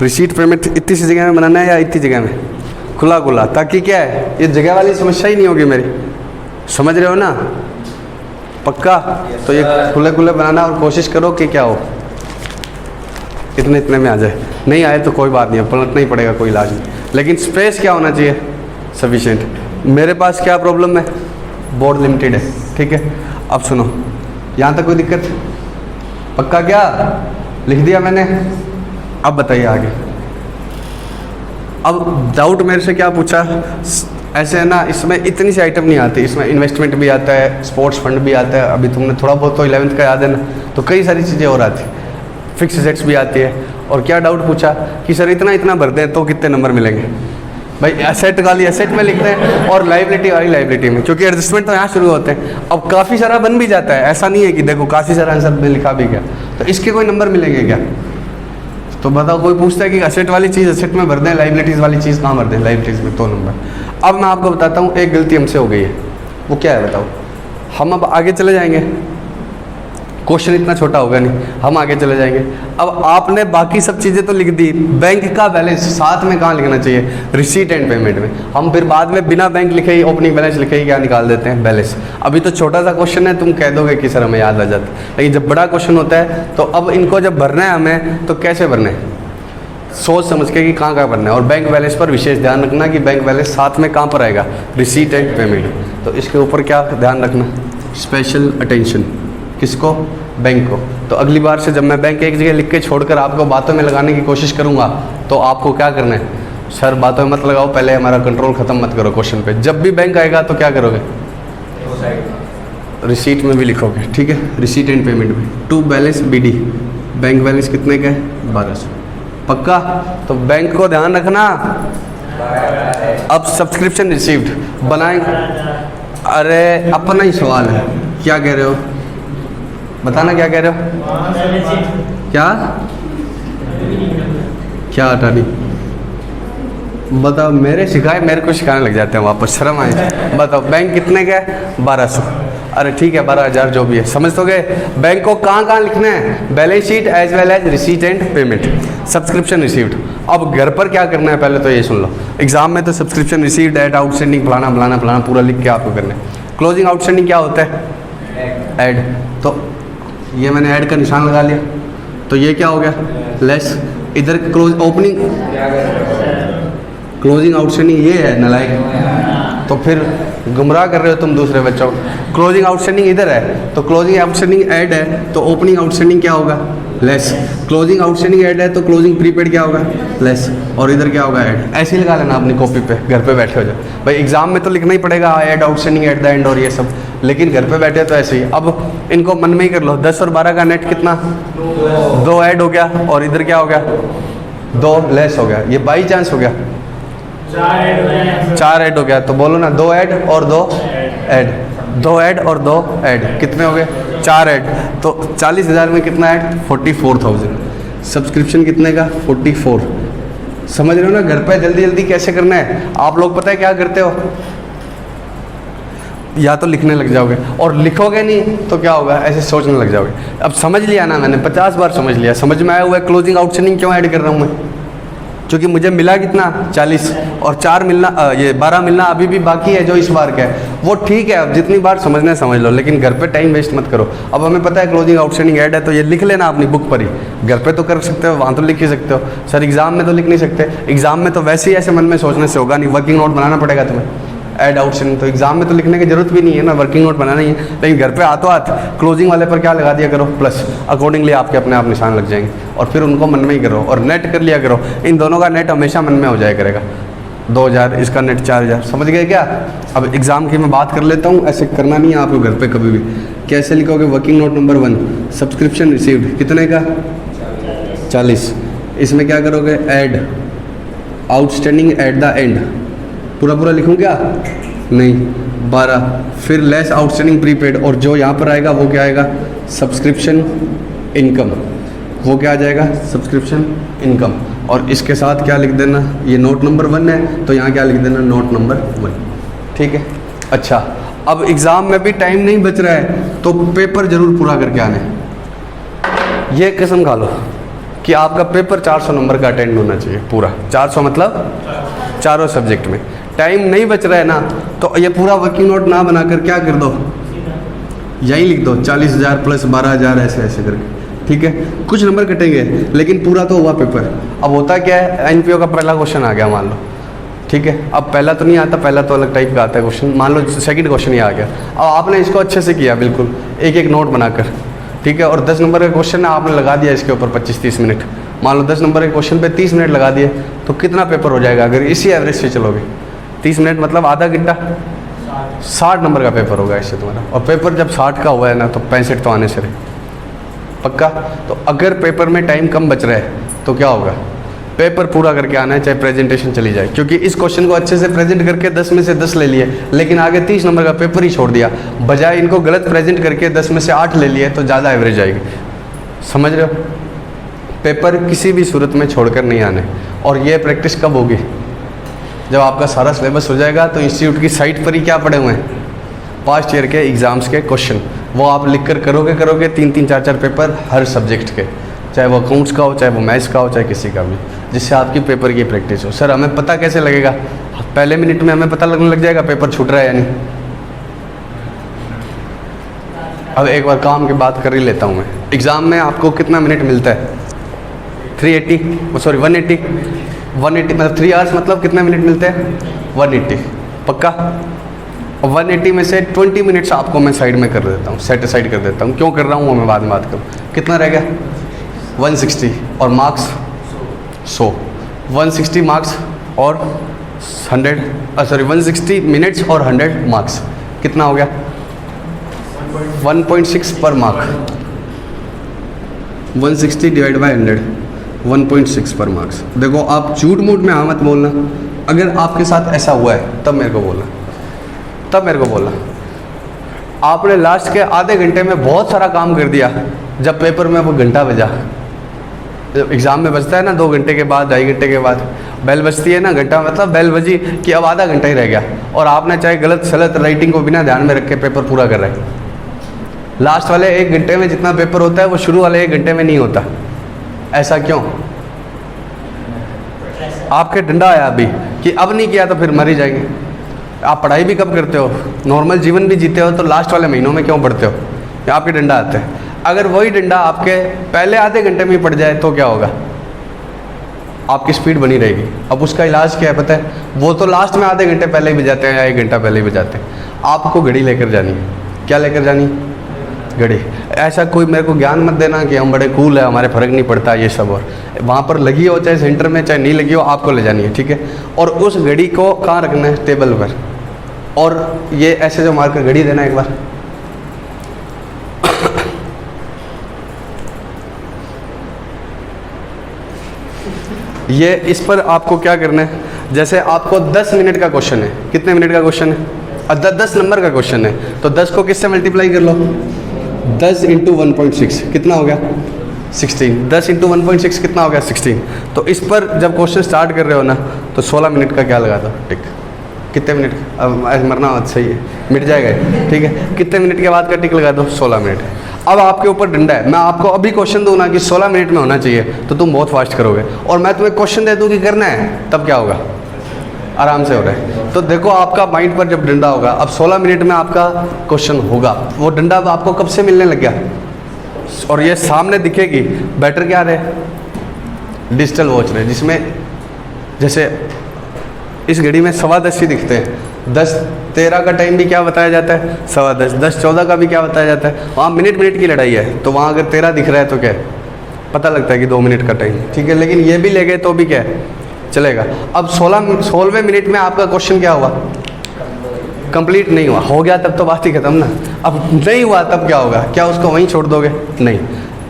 रिसीट पेमेंट इतनी सी जगह में बनाना है या इतनी जगह में? खुला खुला, ताकि क्या है, ये जगह वाली समस्या ही नहीं होगी मेरी। समझ रहे हो ना? पक्का? तो ये खुले खुले बनाना, और कोशिश करो कि क्या हो, इतने इतने में आ जाए। नहीं आए तो कोई बात नहीं, पलटना ही पड़ेगा, कोई इलाज नहीं। लेकिन स्पेस क्या होना चाहिए? सफिशिएंट। मेरे पास क्या प्रॉब्लम है? बोर्ड लिमिटेड है, ठीक है। अब सुनो, यहाँ तक कोई दिक्कत? पक्का? क्या लिख दिया मैंने? अब बताइए आगे। अब डाउट मेरे से क्या पूछा? ऐसे है ना, इसमें इतनी सी आइटम नहीं आती, इसमें इन्वेस्टमेंट भी आता है, स्पोर्ट्स फंड भी आता है, अभी तुमने थोड़ा बहुत तो 11th का याद है ना, तो कई सारी चीज़ें और आती, फिक्स एसेट्स भी आती है। और क्या डाउट पूछा कि सर इतना इतना भर दें तो कितने नंबर मिलेंगे? भाई एसेट वाली एसेट में लिखते हैं और लाइबिलिटी वाली लाइबिलिटी में, क्योंकि एडजस्टमेंट तो यहाँ शुरू होते हैं। अब काफ़ी सारा बन भी जाता है, ऐसा नहीं है कि देखो काफ़ी सारा आंसर में लिखा भी गया, तो इसके कोई नंबर मिलेंगे क्या? तो बताओ, कोई पूछता है कि एसेट वाली चीज़ एसेट में भर दें, लाइबिलिटीज़ वाली चीज़ कहाँ भर दें? लाइबिलिटीज़ में 2 नंबर। अब मैं आपको बताता हूँ, एक गलती हमसे हो गई है, वो क्या है बताओ? हम अब आगे चले जाएंगे, क्वेश्चन इतना छोटा होगा नहीं, हम आगे चले जाएंगे। अब आपने बाकी सब चीज़ें तो लिख दी, बैंक का बैलेंस साथ में कहाँ लिखना चाहिए? रिसीट एंड पेमेंट में। हम फिर बाद में बिना बैंक लिखे ही ओपनिंग बैलेंस लिखे ही क्या निकाल देते हैं? बैलेंस। अभी तो छोटा सा क्वेश्चन है, तुम कह दोगे कि सर हमें याद आ जाता है, लेकिन जब बड़ा क्वेश्चन होता है तो अब इनको जब भरना है हमें, तो कैसे भरना है? सोच समझ के कि कहाँ भरना है। और बैंक बैलेंस पर विशेष ध्यान रखना कि बैंक बैलेंस साथ में कहाँ पर आएगा? Receipt and payment. तो इसके ऊपर क्या ध्यान रखना? Special attention. किसको? बैंक को। तो अगली बार से जब मैं बैंक एक जगह लिख के छोड़कर आपको बातों में लगाने की कोशिश करूँगा, तो आपको क्या करना है? सर बातों में मत लगाओ, पहले हमारा कंट्रोल ख़त्म मत करो क्वेश्चन पे। जब भी बैंक आएगा तो क्या करोगे? रिसीट में भी लिखोगे, ठीक है। रिसीट एंड पेमेंट में to balance BD, bank balance कितने का है? 1200। पक्का? तो बैंक को ध्यान रखना। अब सब्सक्रिप्शन रिसीव्ड बनाएंगे। अरे अपना ही सवाल है, क्या कह रहे हो? बताना क्या कह रहे हो? क्या क्या हटानी? बताओ, मेरे सिखाए मेरे को सिखाने लग जाते हैं वापस, शर्म आए। बताओ बैंक कितने का है? 1200। अरे ठीक है 12,000 जो भी है, समझ तो गए। बैंक को कहाँ कहाँ लिखना है? Balance sheet as well as receipt and payment, subscription received. अब घर पर क्या करना है पहले तो ये सुन लो। एग्जाम में तो सब्सक्रिप्शन रिसीव्ड, एड आउटस्टैंडिंग, फलाना फलाना फलाना पूरा लिख के आपको करना है। क्लोजिंग आउटस्टैंडिंग क्या होता है? ऐड। तो ये मैंने ऐड का निशान लगा लिया, तो ये क्या हो गया? लेस। इधर क्लोज ओपनिंग क्लोजिंग आउटस्टैंडिंग ये है नालायक, तो फिर गुमराह कर रहे हो तुम दूसरे बच्चों को। क्लोजिंग आउटस्टैंडिंग इधर है तो क्लोजिंग आउटस्टैंडिंग ऐड है तो ओपनिंग आउटस्टैंडिंग क्या होगा, लेस। क्लोजिंग आउटस्टैंडिंग ऐड है तो क्लोजिंग प्रीपेड क्या होगा, लेस। और इधर क्या होगा, ऐड। ऐसे ही लगा लेना अपनी कॉपी पे, घर पे बैठे हो जाए। भाई एग्जाम में तो लिखना ही पड़ेगा add outstanding at the end और ये सब, लेकिन घर पे बैठे तो ऐसे ही। अब इनको मन में ही कर लो, 10 और 12 का नेट कितना, 2 ऐड हो गया और इधर क्या हो गया, 2 लेस हो गया। ये बाई चांस हो गया, 4 ऐड हो गया। तो बोलो ना 2 ऐड और 2 ऐड, 2 ऐड और 2 ऐड, कितने हो गए, 4 ऐड। तो 40,000 में कितना ऐड, 44,000। सब्सक्रिप्शन कितने का, 44। समझ रहे हो ना घर पे जल्दी जल्दी कैसे करना है। आप लोग पता है क्या करते हो, या तो लिखने लग जाओगे और लिखोगे नहीं तो क्या होगा, ऐसे सोचने लग जाओगे। अब समझ लिया ना मैंने, 50 बार समझ लिया, समझ में आया हुआ है क्लोजिंग आउटस्टैंडिंग क्यों ऐड कर रहा हूँ मैं, क्योंकि मुझे मिला कितना, 40 और 4 मिलना, ये 12 मिलना अभी भी बाकी है जो इस बार का है। वो ठीक है, अब जितनी बार समझना है समझ लो, लेकिन घर पे टाइम वेस्ट मत करो। अब हमें पता है क्लोजिंग आउटस्टैंडिंग ऐड है तो ये लिख लेना अपनी बुक पर ही, घर पे तो कर सकते हो, वहाँ तो लिख ही सकते हो। सर एग्जाम में तो लिख नहीं सकते, एग्जाम में तो वैसे ही ऐसे मन में सोचने से होगा नहीं, वर्किंग नोट बनाना पड़ेगा तुम्हें ऐड आउटस्टैंडिंग। तो एग्जाम में तो लिखने की जरूरत भी नहीं है ना, वर्किंग नोट बनाना ही है। लेकिन घर पे हाथों हाथ क्लोजिंग वाले पर क्या लगा दिया करो, प्लस। अकॉर्डिंगली आपके अपने आप निशान लग जाएंगे और फिर उनको मन में ही करो और नेट कर लिया करो। इन दोनों का नेट हमेशा मन में हो जाया करेगा, 2000, इसका नेट 4000। समझ गए क्या। अब एग्जाम की मैं बात कर लेता हूँ, ऐसे करना नहीं है आपको घर पे कभी भी। कैसे लिखोगे, working note number 1 subscription received कितने का, 40। इसमें क्या करोगे, add outstanding at the end, पूरा पूरा लिखूँ क्या, नहीं, 12। फिर लेस आउटस्टैंडिंग प्रीपेड, और जो यहाँ पर आएगा वो क्या आएगा, सब्सक्रिप्शन इनकम। वो क्या आ जाएगा, सब्सक्रिप्शन इनकम। और इसके साथ क्या लिख देना, ये नोट नंबर 1 है तो यहाँ क्या लिख देना, नोट नंबर 1। ठीक है। अच्छा, अब एग्ज़ाम में भी टाइम नहीं बच रहा है तो पेपर ज़रूर पूरा करके आने। ये कसम खा लो कि आपका पेपर 400 नंबर का अटेंड होना चाहिए पूरा। 400 मतलब चारों सब्जेक्ट में। टाइम नहीं बच रहा है ना तो ये पूरा वर्किंग नोट ना बनाकर क्या कर दो, यही लिख दो 40,000 प्लस 12,000 ऐसे ऐसे करके। ठीक है, कुछ नंबर कटेंगे लेकिन पूरा तो हुआ पेपर। अब होता क्या है, एनपीओ का पहला क्वेश्चन आ गया मान लो, ठीक है। अब पहला तो नहीं आता, पहला तो अलग टाइप का आता है क्वेश्चन। मान लो सेकंड क्वेश्चन ही आ गया, अब आपने इसको अच्छे से किया बिल्कुल एक एक नोट बनाकर, ठीक है। और 10 नंबर का क्वेश्चन है, आपने लगा दिया इसके ऊपर 25-30 मिनट। मान लो 10 नंबर के क्वेश्चन पे 30 मिनट लगा दिए तो कितना पेपर हो जाएगा अगर इसी एवरेज से चलोगे। 30 मिनट मतलब आधा घंटा, 60 नंबर का पेपर होगा इससे तुम्हारा। और पेपर जब 60 का हुआ है ना तो 65 तो आने से रहे पक्का। तो अगर पेपर में टाइम कम बच रहा है तो क्या होगा, पेपर पूरा करके आना है, चाहे प्रेजेंटेशन चली जाए। क्योंकि इस क्वेश्चन को अच्छे से प्रेजेंट करके 10 में से 10 ले लिए, लेकिन आगे 30 नंबर का पेपर ही छोड़ दिया, बजाय इनको गलत प्रेजेंट करके 10 में से 8 ले लिए तो ज़्यादा एवरेज आएगी। समझ रहे हो, पेपर किसी भी सूरत में छोड़कर नहीं आने। और ये प्रैक्टिस कब होगी, जब आपका सारा सिलेबस हो जाएगा तो इंस्टीट्यूट की साइट पर ही क्या पड़े हुए हैं, पास्ट ईयर के एग्ज़ाम्स के क्वेश्चन, वो आप लिख कर करोगे 3-3, 4-4 पेपर हर सब्जेक्ट के, चाहे वो अकाउंट्स का हो, चाहे वो मैथ्स का हो, चाहे किसी का भी, जिससे आपकी पेपर की प्रैक्टिस हो। सर हमें पता कैसे लगेगा, पहले मिनट में हमें पता लगने लग जाएगा पेपर छूट रहा है या नहीं। अब एक बार काम की बात कर ही लेता हूँ मैं। एग्ज़ाम में आपको कितना मिनट मिलता है, 180 मतलब 3 आवर्स मतलब कितने मिनट मिलते हैं, 180 पक्का। और 180 में से 20 मिनट्स आपको मैं साइड में कर देता हूँ, सेट साइड कर देता हूँ। क्यों कर रहा हूँ वो मैं बाद में बात करूँ। कितना रह गया, 160 और मार्क्स 100, 160 मार्क्स और 160 मिनट्स और 100 मार्क्स, कितना हो गया 1.6 पर मार्क। 160 डिवाइड बाई 100, 1.6 पर मार्क्स। देखो आप झूठ मूठ में हाँ मत बोलना, अगर आपके साथ ऐसा हुआ है तब मेरे को बोलना, आपने लास्ट के आधे घंटे में बहुत सारा काम कर दिया, जब पेपर में वो घंटा बजा, जब एग्ज़ाम में बजता है ना 2 घंटे के बाद, 2.5 घंटे के बाद बेल बजती है ना, घंटा मतलब बेल बजी कि अब आधा घंटा ही रह गया, और आपने चाहे गलत सलत राइटिंग को बिना ध्यान में रख के पेपर पूरा कर रहे हैं। लास्ट वाले 1 घंटे में जितना पेपर होता है वो शुरू वाले 1 घंटे में नहीं होता। ऐसा क्यों, आपके डंडा आया अभी कि अब नहीं किया तो फिर मर ही जाएंगे। आप पढ़ाई भी कब करते हो, नॉर्मल जीवन भी जीते हो तो लास्ट वाले महीनों में क्यों पढ़ते हो, आपके डंडा आते हैं। अगर वही डंडा आपके पहले आधे घंटे में ही पड़ जाए तो क्या होगा, आपकी स्पीड बनी रहेगी। अब उसका इलाज क्या है पता है, वो तो लास्ट में आधे घंटे पहले ही बजाते हैं या 1 घंटा पहले ही बजाते हैं। आपको घड़ी लेकर जानी है। क्या लेकर जानी? घड़ी। ऐसा कोई मेरे को ज्ञान मत देना कि हम बड़े कूल है, हमारे फ़र्क नहीं पड़ता ये सब, और वहाँ पर लगी हो चाहे सेंटर में चाहे नहीं लगी हो, आपको ले जानी है, ठीक है। और उस घड़ी को कहाँ रखना है? टेबल पर। और ये ऐसे जो मारकर घड़ी देना एक बार, ये इस पर आपको क्या करना है, जैसे आपको 10 मिनट का क्वेश्चन है, कितने मिनट का क्वेश्चन है? 10 नंबर का क्वेश्चन है, तो 10 को किससे मल्टीप्लाई कर लो? 10 × 1.6 कितना हो गया? 16। 10 × 1.6 कितना हो गया? 16। तो इस पर जब क्वेश्चन स्टार्ट कर रहे हो ना, तो 16 मिनट का क्या लगा दो टिक। कितने मिनट? अब ऐसे मरना सही है, मिट जाएगा ये, ठीक है। कितने मिनट के बाद का टिक लगा दो? 16 मिनट। अब आपके ऊपर डंडा है, मैं आपको अभी क्वेश्चन दूँ ना कि 16 मिनट में होना चाहिए, तो तुम बहुत फास्ट करोगे, और मैं तुम्हें क्वेश्चन दे दूँ कि करना है, तब क्या होगा? आराम से हो रहा है। तो देखो आपका माइंड पर जब डंडा होगा, अब 16 मिनट में आपका क्वेश्चन होगा, वो डंडा आपको कब से मिलने लग गया? और ये सामने दिखेगी। बैटर क्या रहे? डिजिटल वॉच रहे, जिसमें जैसे इस घड़ी में 10:15 ही दिखते हैं। 10:13 का टाइम भी क्या बताया जाता है? 10:15। 10:14 का भी क्या बताया जाता है? वहाँ मिनट की लड़ाई है, तो वहाँ अगर 13 दिख रहा है तो क्या है? पता लगता है कि 2 मिनट का टाइम, ठीक है। लेकिन ये भी ले गए तो भी क्या है? चलेगा। अब 16वें मिनट में आपका क्वेश्चन क्या हुआ? कंप्लीट नहीं हुआ। हो गया तब तो बात ही खत्म ना। अब नहीं हुआ तब क्या होगा? क्या उसको वहीं छोड़ दोगे? नहीं।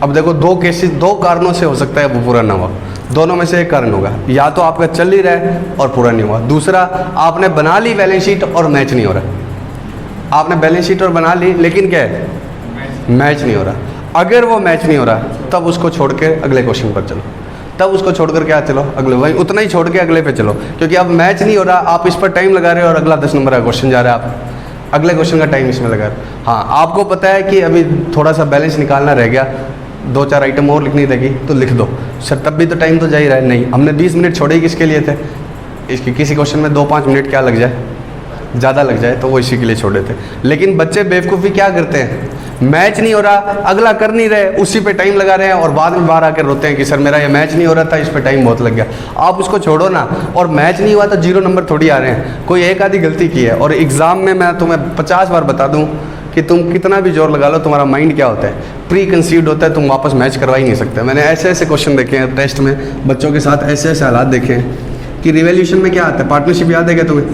अब देखो 2 केसेस, 2 कारणों से हो सकता है वो पूरा ना हुआ। दोनों में से एक कारण होगा, या तो आपका चल ही रहा है और पूरा नहीं हुआ, दूसरा आपने बना ली बैलेंस शीट और मैच नहीं हो रहा। आपने बैलेंस शीट और बना ली, लेकिन क्या है? मैच नहीं हो रहा। अगर वो मैच नहीं हो रहा, तब उसको छोड़ के अगले क्वेश्चन पर चलो। तब उसको छोड़कर क्या चलो? अगले, वही उतना ही छोड़ के अगले पे चलो, क्योंकि अब मैच नहीं हो रहा, आप इस पर टाइम लगा रहे हो और अगला 10 नंबर का क्वेश्चन जा रहा है, आप अगले क्वेश्चन का टाइम इसमें लगा रहे हो। हाँ, आपको पता है कि अभी थोड़ा सा बैलेंस निकालना रह गया, 2-4 आइटम और लिखनी रहेगी, तो लिख दो सर, तब भी तो टाइम तो जा ही रहा है। नहीं, हमने 20 मिनट छोड़े किसके लिए थे? इसके किसी क्वेश्चन में 2-5 मिनट क्या लग जाए, ज़्यादा लग जाए, तो वो इसी के लिए छोड़े थे। लेकिन बच्चे बेवकूफ़ी क्या करते हैं? मैच नहीं हो रहा, अगला कर नहीं रहे, उसी पे टाइम लगा रहे हैं, और बाद में बाहर आकर रोते हैं कि सर मेरा ये मैच नहीं हो रहा था, इस पे टाइम बहुत लग गया। आप उसको छोड़ो ना। और मैच नहीं हुआ तो 0 नंबर थोड़ी आ रहे हैं, कोई एक आधी गलती की है। और एग्ज़ाम में मैं तुम्हें 50 बार बता दूँ कि तुम कितना भी जोर लगा लो, तुम्हारा माइंड क्या होता है? प्री कंसीव्ड होता है, तुम वापस मैच करवा ही नहीं सकते। मैंने ऐसे ऐसे क्वेश्चन देखे हैं टेस्ट में, बच्चों के साथ ऐसे ऐसे हालात देखे हैं कि रिवॉल्यूशन में क्या आता है? पार्टनरशिप याद है क्या तुम्हें?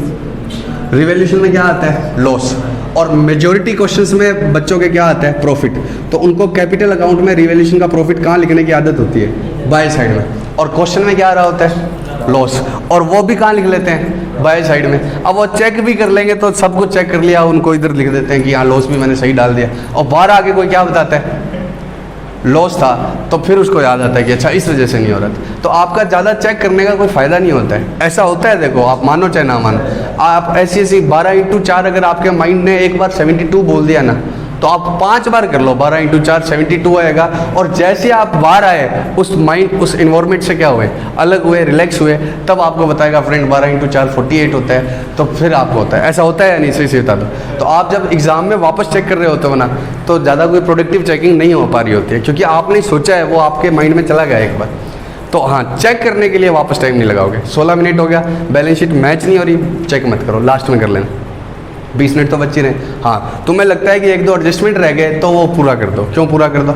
रिवॉल्यूशन में क्या आता है? लॉस। और मेजॉरिटी क्वेश्चंस में बच्चों के क्या आता है? प्रॉफिट। तो उनको कैपिटल अकाउंट में रिवॉल्यूशन का प्रॉफिट कहाँ लिखने की आदत होती है? बाय साइड में। और क्वेश्चन में क्या आ रहा होता है? लॉस। और वो भी कहाँ लिख लेते हैं? बाय साइड में। अब वो चेक भी कर लेंगे तो सब कुछ चेक कर लिया, उनको इधर लिख देते हैं कि हाँ लॉस भी मैंने सही डाल दिया, और बाहर आके कोई क्या बताता है? लॉस था, तो फिर उसको याद आता है कि अच्छा इस वजह से नहीं हो रहा था। तो आपका ज़्यादा चेक करने का कोई फ़ायदा नहीं होता है। ऐसा होता है, देखो आप मानो चाहे ना मानो, आप ऐसी 12x4 अगर आपके माइंड ने एक बार 72 बोल दिया ना, तो आप 5 बार कर लो, 12x4 72 आएगा। और जैसे आप बाहर आए, उस माइंड उस इन्वायरमेंट से क्या हुए? अलग हुए, रिलैक्स हुए, तब आपको बताएगा फ्रेंड 12x4 48 होता है, तो फिर आपको होता है। ऐसा होता है या नहीं? सही से बता दो। तो आप जब एग्ज़ाम में वापस चेक कर रहे होते हो ना, तो ज़्यादा कोई प्रोडक्टिव चेकिंग नहीं हो पा रही होती है, क्योंकि आपने सोचा है, वो आपके माइंड में चला गया एक बार। तो हाँ, चेक करने के लिए वापस टाइम नहीं लगाओगे। 16 मिनट हो गया, बैलेंस शीट मैच नहीं हो रही, चेक मत करो, लास्ट में कर लेना। 20 मिनट तो बच्चे रहे। हाँ, तुम्हें लगता है कि 1-2 एडजस्टमेंट रह गए, तो वो पूरा कर दो। क्यों पूरा कर दो?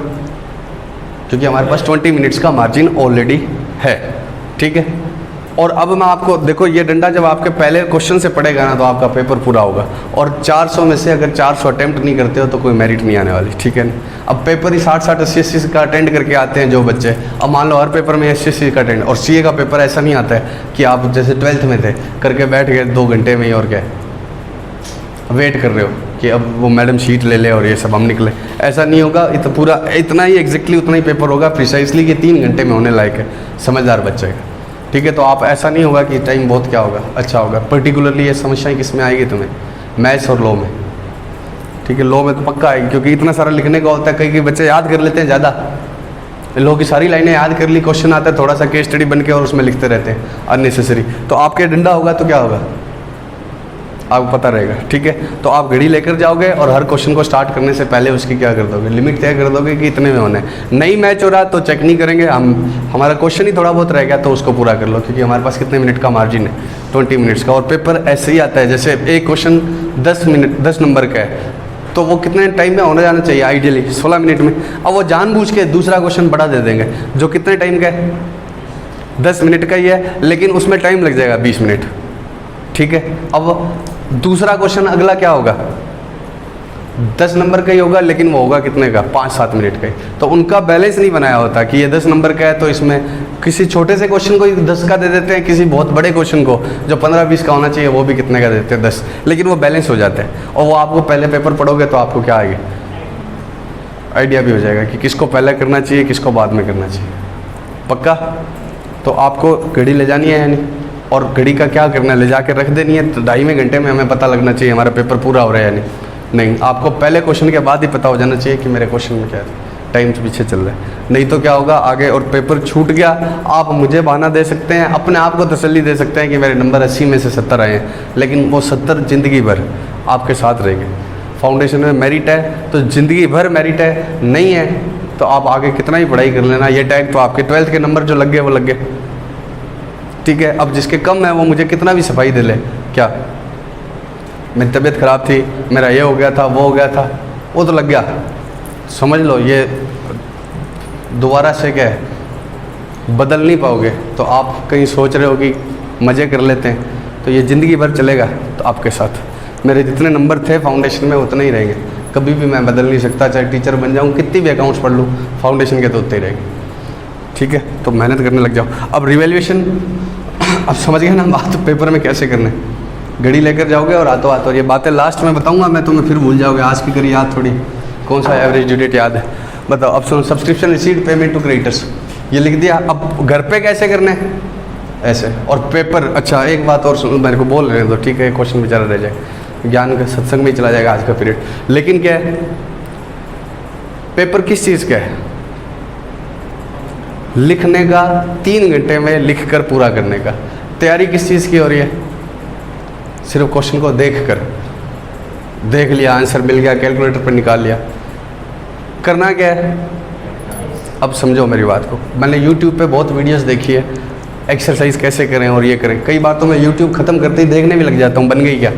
क्योंकि हमारे पास 20 मिनट्स का मार्जिन ऑलरेडी है, ठीक है। और अब मैं आपको देखो, ये डंडा जब आपके पहले क्वेश्चन से पड़ेगा ना, तो आपका पेपर पूरा होगा। और 400 में से अगर 400 अटैम्प्ट नहीं करते हो तो कोई मेरिट नहीं आने वाली, ठीक है ना। अब पेपर ही 60-60 80-80 का अटेंड करके आते हैं जो बच्चे। अब मान लो हर पेपर में 80-80 का अटेंड, और सीए का पेपर ऐसा नहीं आता है कि आप जैसे 12th में थे करके बैठ गए 2 घंटे में ही, और क्या वेट कर रहे हो कि अब वो मैडम शीट ले ले और ये सब हम निकले। ऐसा नहीं होगा। पूरा इतना ही एग्जैक्टली उतना ही पेपर होगा प्रिसाइसली कि 3 घंटे में होने लायक है, समझदार बच्चे का, ठीक है। तो आप ऐसा नहीं होगा कि टाइम बहुत क्या होगा, अच्छा होगा। पर्टिकुलरली ये समस्याएं किस में आएगी तुम्हें? मैथ्स और लॉ में, ठीक है। लॉ में तो पक्का आएगी, क्योंकि इतना सारा लिखने का होता है। कई बच्चे याद कर लेते हैं ज़्यादा, लॉ की सारी लाइनें याद कर ली, क्वेश्चन आता है थोड़ा सा केस स्टडी बन के और उसमें लिखते रहते हैं अननेसेसरी। तो आपके डंडा होगा तो क्या होगा? आपको पता रहेगा, ठीक है। तो आप घड़ी लेकर जाओगे और हर क्वेश्चन को स्टार्ट करने से पहले उसकी क्या कर दोगे, लिमिट तय कर दोगे कि इतने में होना है। नहीं मैच हो रहा तो चेक नहीं करेंगे हम, हमारा क्वेश्चन ही थोड़ा बहुत रह गया तो उसको पूरा कर लो, क्योंकि हमारे पास कितने मिनट का मार्जिन है, 20 मिनट्स का। और पेपर ऐसे ही आता है जैसे एक क्वेश्चन 10 नंबर का है तो वो कितने टाइम में होना जाना चाहिए, आइडियली 16 मिनट में। अब वो जानबूझ के दूसरा क्वेश्चन बड़ा दे देंगे जो कितने टाइम का है, 10 मिनट का ही है, लेकिन उसमें टाइम लग जाएगा 20 मिनट, ठीक है। अब दूसरा क्वेश्चन अगला क्या होगा, 10 नंबर का ही होगा, लेकिन वो होगा कितने का, 5-7 मिनट का ही। तो उनका बैलेंस नहीं बनाया होता कि ये 10 नंबर का है तो इसमें किसी छोटे से क्वेश्चन को 10 का दे देते हैं, किसी बहुत बड़े क्वेश्चन को जो 15-20 का होना चाहिए वो भी कितने का देते हैं, 10, लेकिन वो बैलेंस हो जाता है। और वो आपको पहले पेपर पढ़ोगे तो आपको क्या आएगा, आइडिया भी हो जाएगा कि किसको पहले करना चाहिए, किसको बाद में करना चाहिए। पक्का? तो आपको घड़ी ले जानी है यानी, और घड़ी का क्या करना है, ले जाकर रख देनी है। तो 2.5 घंटे में हमें पता लगना चाहिए हमारा पेपर पूरा हो रहा है यानी नहीं, आपको पहले क्वेश्चन के बाद ही पता हो जाना चाहिए कि मेरे क्वेश्चन में क्या है, टाइम से पीछे चल रहा है। नहीं तो क्या होगा आगे, और पेपर छूट गया, आप मुझे बहाना दे सकते हैं, अपने आप को तसल्ली दे सकते हैं कि मेरे नंबर 80 में से 70 आए हैं, लेकिन वो 70 ज़िंदगी भर आपके साथ रहेंगे। फाउंडेशन में मेरिट है तो ज़िंदगी भर मेरिट है, नहीं है तो आप आगे कितना ही पढ़ाई कर लेना, ये टैग तो आपके 12th के नंबर जो लग गए वो लग गए, ठीक है। अब जिसके कम है वो मुझे कितना भी सफाई दे ले, क्या मेरी तबीयत ख़राब थी, मेरा ये हो गया था, वो हो गया था, वो तो लग गया, समझ लो ये दोबारा से क्या है बदल नहीं पाओगे। तो आप कहीं सोच रहे हो कि मज़े कर लेते हैं, तो ये ज़िंदगी भर चलेगा तो आपके साथ। मेरे जितने नंबर थे फाउंडेशन में उतने ही रहेंगे, कभी भी मैं बदल नहीं सकता, चाहे टीचर बन जाऊँ, कितनी भी अकाउंट्स पढ़ लूँ, फाउंडेशन के तो उतने ही रहेंगे, ठीक है। तो मेहनत करने लग जाओ। अब रिवैल्यूएशन अब समझ गए ना बात, पेपर में कैसे करने, घड़ी लेकर जाओगे और हाथों हाथ, और ये बातें लास्ट में बताऊंगा मैं, तुम्हें फिर भूल जाओगे, आज की करी याद थोड़ी, कौन सा एवरेज ड्यू डेट याद है बताओ। अब सुनो, subscription receipt payment to creditors ये लिख दिया। अब घर पे कैसे करने, ऐसे। और पेपर, अच्छा एक बात और सुनो, मेरे को बोल रहे हैं तो ठीक है, क्वेश्चन बेचारा रह जाए, ज्ञान का सत्संग में ही चला जाएगा आज का पीरियड। लेकिन क्या है, पेपर किस चीज़ का है, लिखने का, 3 घंटे में लिख कर पूरा करने का। तैयारी किस चीज़ की हो रही है, सिर्फ क्वेश्चन को देख लिया, आंसर मिल गया, कैलकुलेटर पर निकाल लिया। करना क्या है, अब समझो मेरी बात को। मैंने YouTube पे बहुत वीडियोस देखी है, एक्सरसाइज कैसे करें और ये करें। कई बार तो मैं YouTube ख़त्म करते ही देखने भी लग जाता हूँ, बन गई क्या।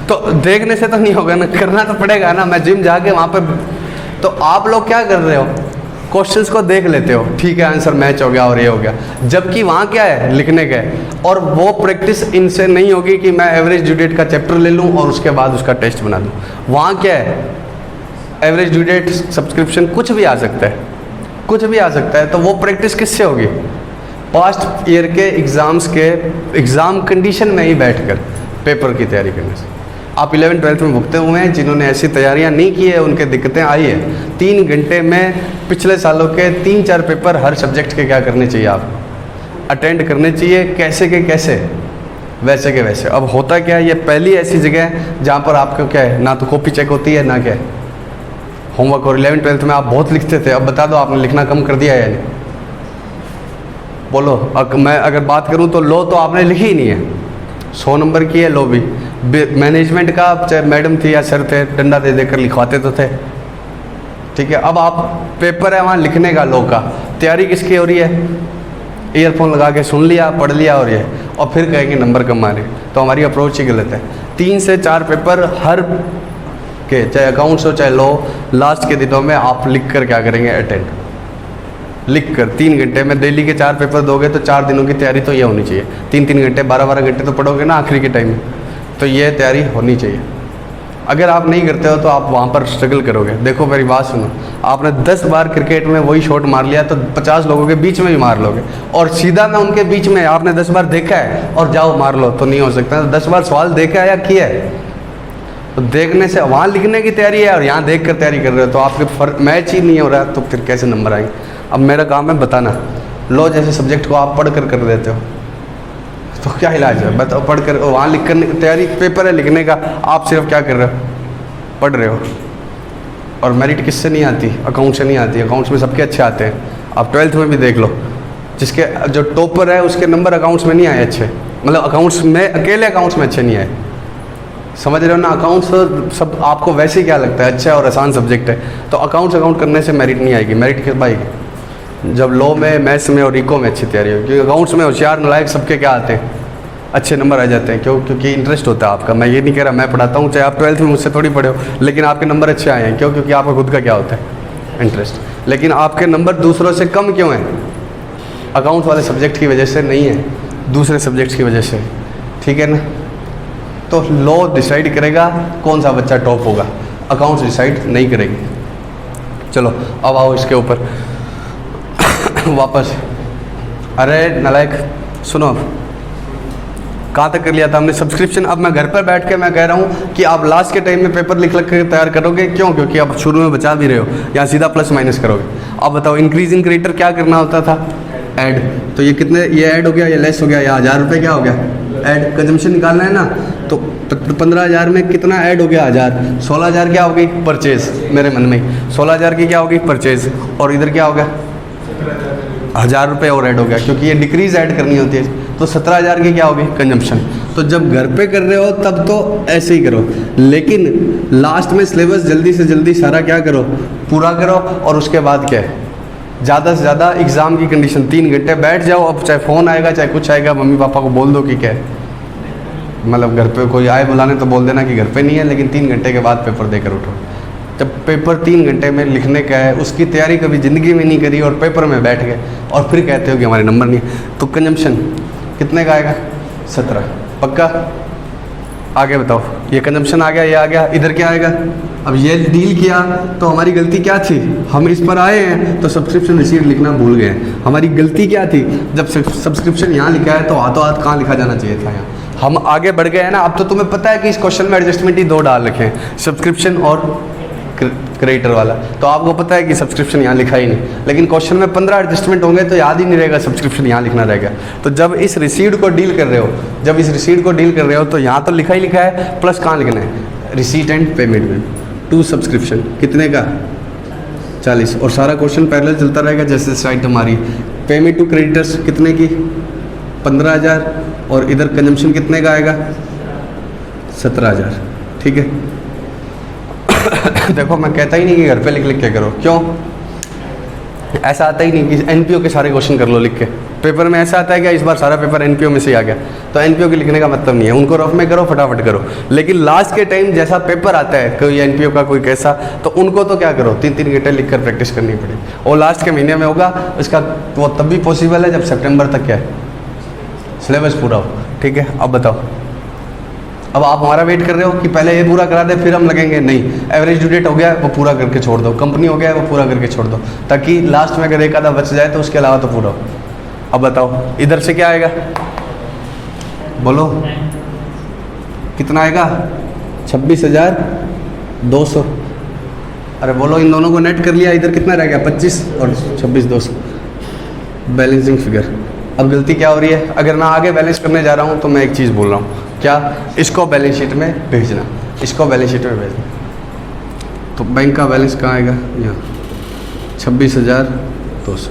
तो देखने से तो नहीं होगा ना, करना तो पड़ेगा ना। मैं जिम जाके वहाँ पर, तो आप लोग क्या कर रहे हो, क्वेश्चंस को देख लेते हो, ठीक है, आंसर मैच हो गया और ये हो गया, जबकि वहाँ क्या है, लिखने का है। और वो प्रैक्टिस इनसे नहीं होगी कि मैं एवरेज ड्यू डेट का चैप्टर ले लूँ और उसके बाद उसका टेस्ट बना दूँ। वहाँ क्या है, एवरेज ड्यू डेट, सब्सक्रिप्शन, कुछ भी आ सकता है, कुछ भी आ सकता है। तो वो प्रैक्टिस किससे होगी, पास्ट ईयर के एग्ज़ाम्स के एग्ज़ाम कंडीशन में ही बैठकर पेपर की तैयारी करने से। आप 11th-12th में भुगते हुए हैं, जिन्होंने ऐसी तैयारियां नहीं की है उनके दिक्कतें आई है। 3 घंटे में पिछले सालों के 3-4 पेपर हर सब्जेक्ट के क्या करने चाहिए, आपको अटेंड करने चाहिए, कैसे के कैसे, वैसे के वैसे। अब होता क्या है, ये पहली ऐसी जगह है जहाँ पर आपको क्या है, ना तो कॉपी चेक होती है ना क्या है होमवर्क। और 11th-12th में आप बहुत लिखते थे, अब बता दो आपने लिखना कम कर दिया है या नहीं, बोलो। मैं अगर बात करूँ तो लो तो आपने लिखी ही नहीं है, 100 नंबर की है लो भी। मैनेजमेंट का चाहे मैडम थी या सर थे, डंडा दे देकर लिखवाते तो थे, ठीक है। अब आप पेपर है वहाँ लिखने का, लो का, तैयारी किसकी हो रही है, ईयरफोन लगा के सुन लिया, पढ़ लिया और ये, और फिर कहेंगे नंबर कम आ रहे। तो हमारी अप्रोच ही गलत है। 3 से 4 पेपर हर के, चाहे अकाउंट्स हो चाहे लो, लास्ट के दिनों में आप लिख कर क्या करेंगे, अटेंड लिख कर 3 घंटे में डेली के 4 पेपर दोगे तो 4 दिनों की तैयारी तो ये होनी चाहिए। 3-3 घंटे 12-12 घंटे तो पढ़ोगे ना आखिरी के टाइम में, तो ये तैयारी होनी चाहिए। अगर आप नहीं करते हो तो आप वहाँ पर स्ट्रगल करोगे। देखो मेरी बात सुनो, आपने 10 बार क्रिकेट में वही शॉट मार लिया तो 50 लोगों के बीच में भी मार लोगे, और सीधा ना उनके बीच में आपने 10 बार देखा है और जाओ मार लो, तो नहीं हो सकता। 10 बार सवाल देखा है या किया है, तो देखने से वहाँ लिखने की तैयारी है और यहाँ देख कर तैयारी कर रहे हो, तो आपके मैच ही नहीं हो रहा, तो फिर कैसे नंबर आएंगे। अब मेरा काम है बताना, लो जैसे सब्जेक्ट को आप पढ़ कर देते हो तो क्या इलाज है, बताओ। पढ़ कर वहाँ लिख कर तैयारी, पेपर है लिखने का, आप सिर्फ क्या कर रहे हो, पढ़ रहे हो। और मेरिट किससे नहीं आती, अकाउंट से नहीं आती। अकाउंट्स में सबके अच्छे आते हैं, आप 12th में भी देख लो, जिसके जो टॉपर है उसके नंबर अकाउंट्स में नहीं आए अच्छे, मतलब अकाउंट्स में, अकेले अकाउंट्स में अच्छे नहीं आए, समझ रहे हो ना। अकाउंट्स सब आपको वैसे क्या लगता है अच्छा और आसान सब्जेक्ट है, तो अकाउंट करने से मेरिट नहीं आएगी। मेरिट किस आएगी जब लॉ में, मैथ्स में और इको में अच्छी तैयारी होगी। क्योंकि अकाउंट्स में होशियार नालायक सबके क्या आते हैं, अच्छे नंबर आ जाते हैं। क्यों? क्योंकि इंटरेस्ट होता है आपका। मैं ये नहीं कह रहा मैं पढ़ाता हूँ, चाहे आप 12th में मुझसे थोड़ी पढ़े हो, लेकिन आपके नंबर अच्छे आए हैं। क्यों? क्योंकि आपका खुद का क्या होता है, इंटरेस्ट। लेकिन आपके नंबर दूसरों से कम क्यों हैं? अकाउंट्स वाले सब्जेक्ट की वजह से नहीं है, दूसरे सब्जेक्ट्स की वजह से। ठीक है ना। तो लॉ डिसाइड करेगा कौन सा बच्चा टॉप होगा, अकाउंट्स डिसाइड नहीं करेगी। चलो अब आओ इसके ऊपर वापस। अरे नालायक सुनो, अब कहाँ तक कर लिया था हमने? सब्सक्रिप्शन। अब मैं घर पर बैठ के मैं कह रहा हूँ कि आप लास्ट के टाइम में पेपर लिख के तैयार करोगे। क्यों? क्योंकि आप शुरू में बचा भी रहे हो, यहाँ सीधा प्लस माइनस करोगे। अब बताओ इंक्रीजिंग क्रिएटर क्या करना होता था? ऐड। तो ये कितने, ये ऐड हो गया, ये लेस हो गया, यहाँ 1000 रुपये क्या हो गया? ऐड। कंजम्पशन निकालना है ना, तो 15,000 में कितना ऐड हो गया? 1000। 16,000 क्या हो गई? परचेज। मेरे मन में 16,000 की क्या हो गई? परचेज। और इधर क्या हो गया? 1000 रुपये और ऐड हो गया, क्योंकि ये डिक्रीज ऐड करनी होती है। तो 17,000 की क्या होगी? कंजम्पशन। तो जब घर पे कर रहे हो तब तो ऐसे ही करो, लेकिन लास्ट में सिलेबस जल्दी से जल्दी सारा क्या करो, पूरा करो। और उसके बाद क्या है, ज़्यादा से ज़्यादा एग्ज़ाम की कंडीशन 3 घंटे बैठ जाओ। अब चाहे फ़ोन आएगा चाहे कुछ आएगा, मम्मी पापा को बोल दो कि क्या है, मतलब घर पे कोई आए बुलाने तो बोल देना कि घर पे नहीं है, लेकिन 3 घंटे के बाद पेपर देकर उठो। जब पेपर 3 घंटे में लिखने का है, उसकी तैयारी कभी ज़िंदगी में नहीं करी और पेपर में बैठ गए और फिर कहते हो कि हमारे नंबर नहीं, तो कंजम्पशन कितने का आएगा? 17। पक्का? आगे बताओ। ये कंजम्पशन आ गया, ये आ गया, इधर क्या आएगा? अब ये डील किया तो हमारी गलती क्या थी? हम इस पर आए हैं तो सब्सक्रिप्शन रिसीट लिखना भूल गए। हमारी गलती क्या थी? जब सब्सक्रिप्शन यहाँ लिखा है तो हाथों हाथ कहाँ लिखा जाना चाहिए था? यहाँ हम आगे बढ़ गए हैं ना। अब तो तुम्हें पता है कि इस क्वेश्चन में एडजस्टमेंट ही 2 डाल रखे हैं, सब्सक्रिप्शन और क्रिएटर वाला। तो आपको पता है कि सब्सक्रिप्शन यहाँ लिखा ही नहीं, लेकिन क्वेश्चन में 15 एडजस्टमेंट होंगे तो याद ही नहीं रहेगा सब्सक्रिप्शन यहाँ लिखना रहेगा। तो जब इस रिसीट को डील कर रहे हो, तो यहाँ तो लिखा ही लिखा है, प्लस कहाँ लिखना है? रिसीट एंड पेमेंट में टू सब्सक्रिप्शन कितने का? 40। और सारा क्वेश्चन पैरेलल चलता रहेगा जैसे साइट हमारी। पेमेंट टू क्रेडिटर्स कितने की? 15,000। और इधर कंजम्पशन कितने का आएगा? 17,000। ठीक है। देखो मैं कहता ही नहीं कि घर पे लिख के करो। क्यों? ऐसा आता ही नहीं कि एनपीओ के सारे क्वेश्चन कर लो लिख के। पेपर में ऐसा आता है कि इस बार सारा पेपर एनपीओ में से ही आ गया, तो एनपीओ के लिखने का मतलब नहीं है। उनको रफ में करो, फटाफट करो। लेकिन लास्ट के टाइम जैसा पेपर आता है, कोई एनपीओ का कोई कैसा, तो उनको तो क्या करो, 3-3 घंटे लिख कर प्रैक्टिस करनी पड़ेगी। और लास्ट के महीने में होगा इसका, वो तब भी पॉसिबल है जब सितंबर तक क्या है, सिलेबस पूरा हो। ठीक है। अब बताओ, अब आप हमारा वेट कर रहे हो कि पहले ये पूरा करा दे फिर हम लगेंगे? नहीं, एवरेज ड्यू डेट हो गया वो पूरा करके छोड़ दो, कंपनी हो गया वो पूरा करके छोड़ दो, ताकि लास्ट में अगर एक आधा बच जाए तो उसके अलावा तो पूरा हो। अब बताओ इधर से क्या आएगा? बोलो कितना आएगा? 26,200। अरे बोलो, इन दोनों को नेट कर लिया, इधर कितना रह गया? 25 और 26,200 बैलेंसिंग फिगर। अब गलती क्या हो रही है? अगर मैं आगे बैलेंस करने जा रहा हूँ तो मैं एक चीज़ बोल रहा हूँ, क्या? इसको बैलेंस शीट में भेजना, इसको बैलेंस शीट में भेजना। तो बैंक का बैलेंस कहाँ आएगा? यहाँ 26,200।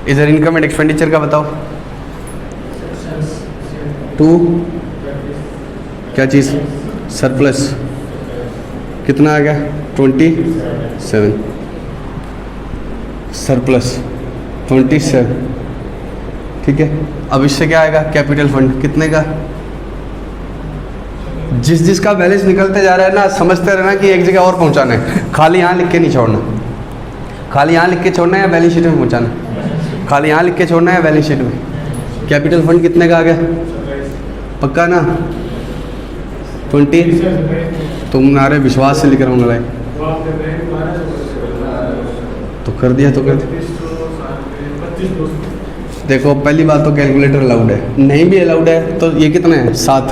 इधर इनकम एंड एक्सपेंडिचर का बताओ। 2 क्या चीज़? सरप्लस कितना आ गया? 27। सरप्लस 27। ठीक है। अब इससे क्या आएगा? कैपिटल फंड कितने का? जिसका बैलेंस निकलते जा रहा है ना, समझते रहना कि एक जगह और पहुंचाना है, खाली यहाँ लिख के नहीं छोड़ना। खाली यहाँ लिख के छोड़ना है या बैलेंस शीट में पहुंचाना? खाली यहाँ लिख के छोड़ना है बैलेंस शीट में। कैपिटल फंड कितने का आ गया? पक्का ना? 20। तुम नारे विश्वास से लिख रहा हूँ ना, तो कर दिया तो कर दिया। देखो पहली बात तो कैलकुलेटर अलाउड है, नहीं भी अलाउड है तो ये कितना है? 7।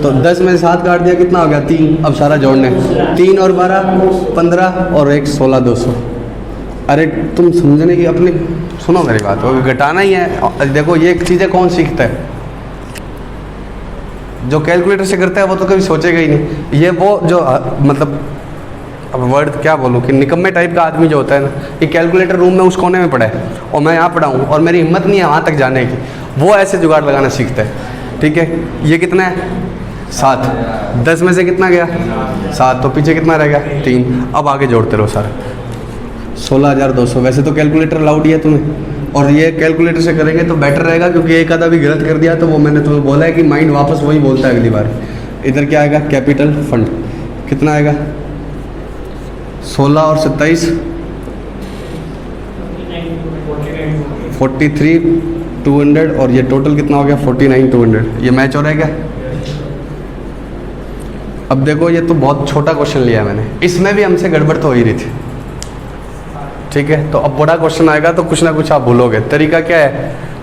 तो 10 में 7 काट दिया, कितना हो गया? 3। अब सारा जोड़ना है, 3 और 12 15 और 1 16,200। अरे तुम समझने की अपने, सुनो मेरी बात, वो घटाना ही है। देखो ये चीज़ें कौन सीखता है? जो कैलकुलेटर से करता है वो तो कभी सोचेगा ही नहीं। ये वो जो मतलब, अब वर्ड क्या बोलूँ कि निकम्मे टाइप का आदमी जो होता है ना, ये कैलकुलेटर रूम में उस कोने में पड़ा है और मैं यहाँ पड़ा हूँ और मेरी हिम्मत नहीं है वहाँ तक जाने की, वो ऐसे जुगाड़ लगाना सीखता है। ठीक है। ये कितना है? 7, 10 में से कितना गया 7, तो पीछे कितना रह गया 3। अब आगे जोड़ते रहो सर। 16,200। वैसे तो कैलकुलेटर अलाउड ही है तुम्हें, और ये कैलकुलेटर से करेंगे तो बेटर रहेगा, क्योंकि एक आधा भी गलत कर दिया तो वो मैंने तुम्हें बोला है कि माइंड वापस वही बोलता है अगली बार। इधर क्या आएगा कैपिटल फंड, कितना आएगा 16 और 27 43,200, और ये टोटल कितना हो गया 49,200। ये मैच हो रहा है क्या? अब देखो ये तो बहुत छोटा क्वेश्चन लिया मैंने, इसमें भी हमसे गड़बड़ तो हो ही रही थी। ठीक है, तो अब बड़ा क्वेश्चन आएगा तो कुछ ना कुछ आप भूलोगे। तरीका क्या है,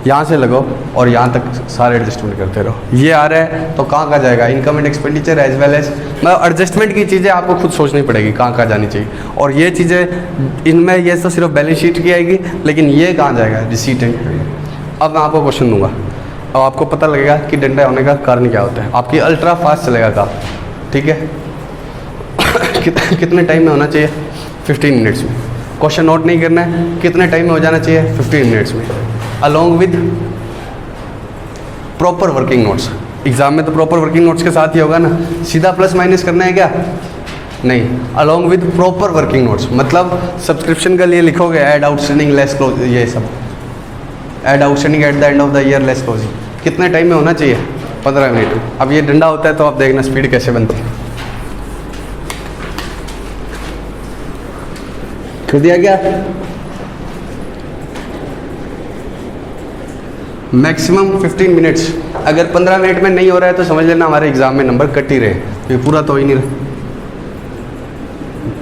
यहाँ से लगाओ और यहाँ तक सारे एडजस्टमेंट करते रहो। ये आ रहा है तो कहाँ कहाँ जाएगा, income and expenditure as well as, मतलब एडजस्टमेंट की चीज़ें आपको खुद सोचनी पड़ेगी कहाँ कहाँ जानी चाहिए। और ये चीज़ें इनमें ये तो सिर्फ बैलेंस शीट की आएगी, लेकिन ये कहाँ जाएगा रिसीट एंड क्रेडिट। अब मैं आपको क्वेश्चन दूंगा, अब आपको पता लगेगा कि डंडा होने का कारण क्या होता है। आपकी अल्ट्रा फास्ट चलेगा काम, ठीक है। कितने टाइम में होना चाहिए 15 मिनट्स में। क्वेश्चन नोट नहीं करना है, कितने टाइम में हो जाना चाहिए 15 मिनट्स में, along with proper working notes. Exam में तो प्रॉपर वर्किंग नोट्स के साथ ही होगा ना, सीधा प्लस माइनस करना है क्या, नहीं, along with proper working notes. मतलब सब्सक्रिप्शन का लिए लिखोगे ऐड आउटस्टैंडिंग लेस क्लोज, ये सब add outstanding at the end of the year less closing, कितने टाइम में होना चाहिए 15 मिनट में। अब ये डंडा होता है तो आप देखना स्पीड कैसे बनती है। कर दिया क्या? Maximum 15 minutes. अगर 15 मिनट में नहीं हो रहा है तो समझ लेना हमारे एग्जाम में नंबर कट ही रहे, ये पूरा तो ही नहीं रहा।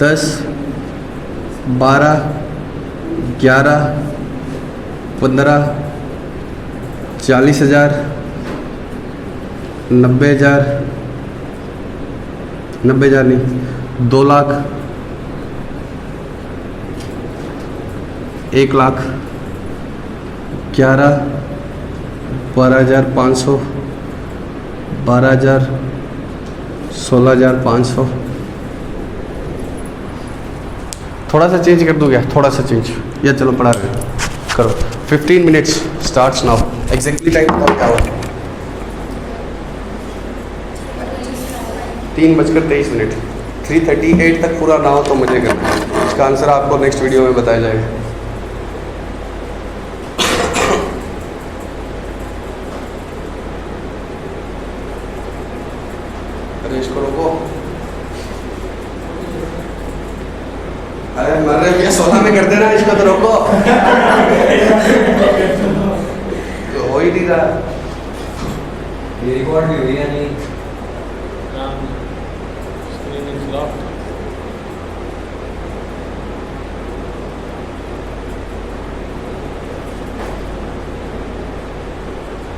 10, 12, 11, 15, 40,000, 90,000, 90,000 नहीं, 2 लाख, 1 लाख, 11, 12,500, 12,000, 16,500। थोड़ा सा चेंज कर दूँ क्या, थोड़ा सा चेंज, या चलो पढ़ा रहे करो। 15 minutes starts now. Exactly time बताओ क्या हुआ? 3:23। 3:38 तक पूरा ना हो तो मुझे करना है। इसका आंसर आपको नेक्स्ट वीडियो में बताया जाएगा। अरे इसको रोको, अरे मर रहे भैया, 16 में कर देना, इसको तो रोको। तो हो ही नहीं रहा, ये रिकॉर्ड भी हुई है नहीं। Screen is locked.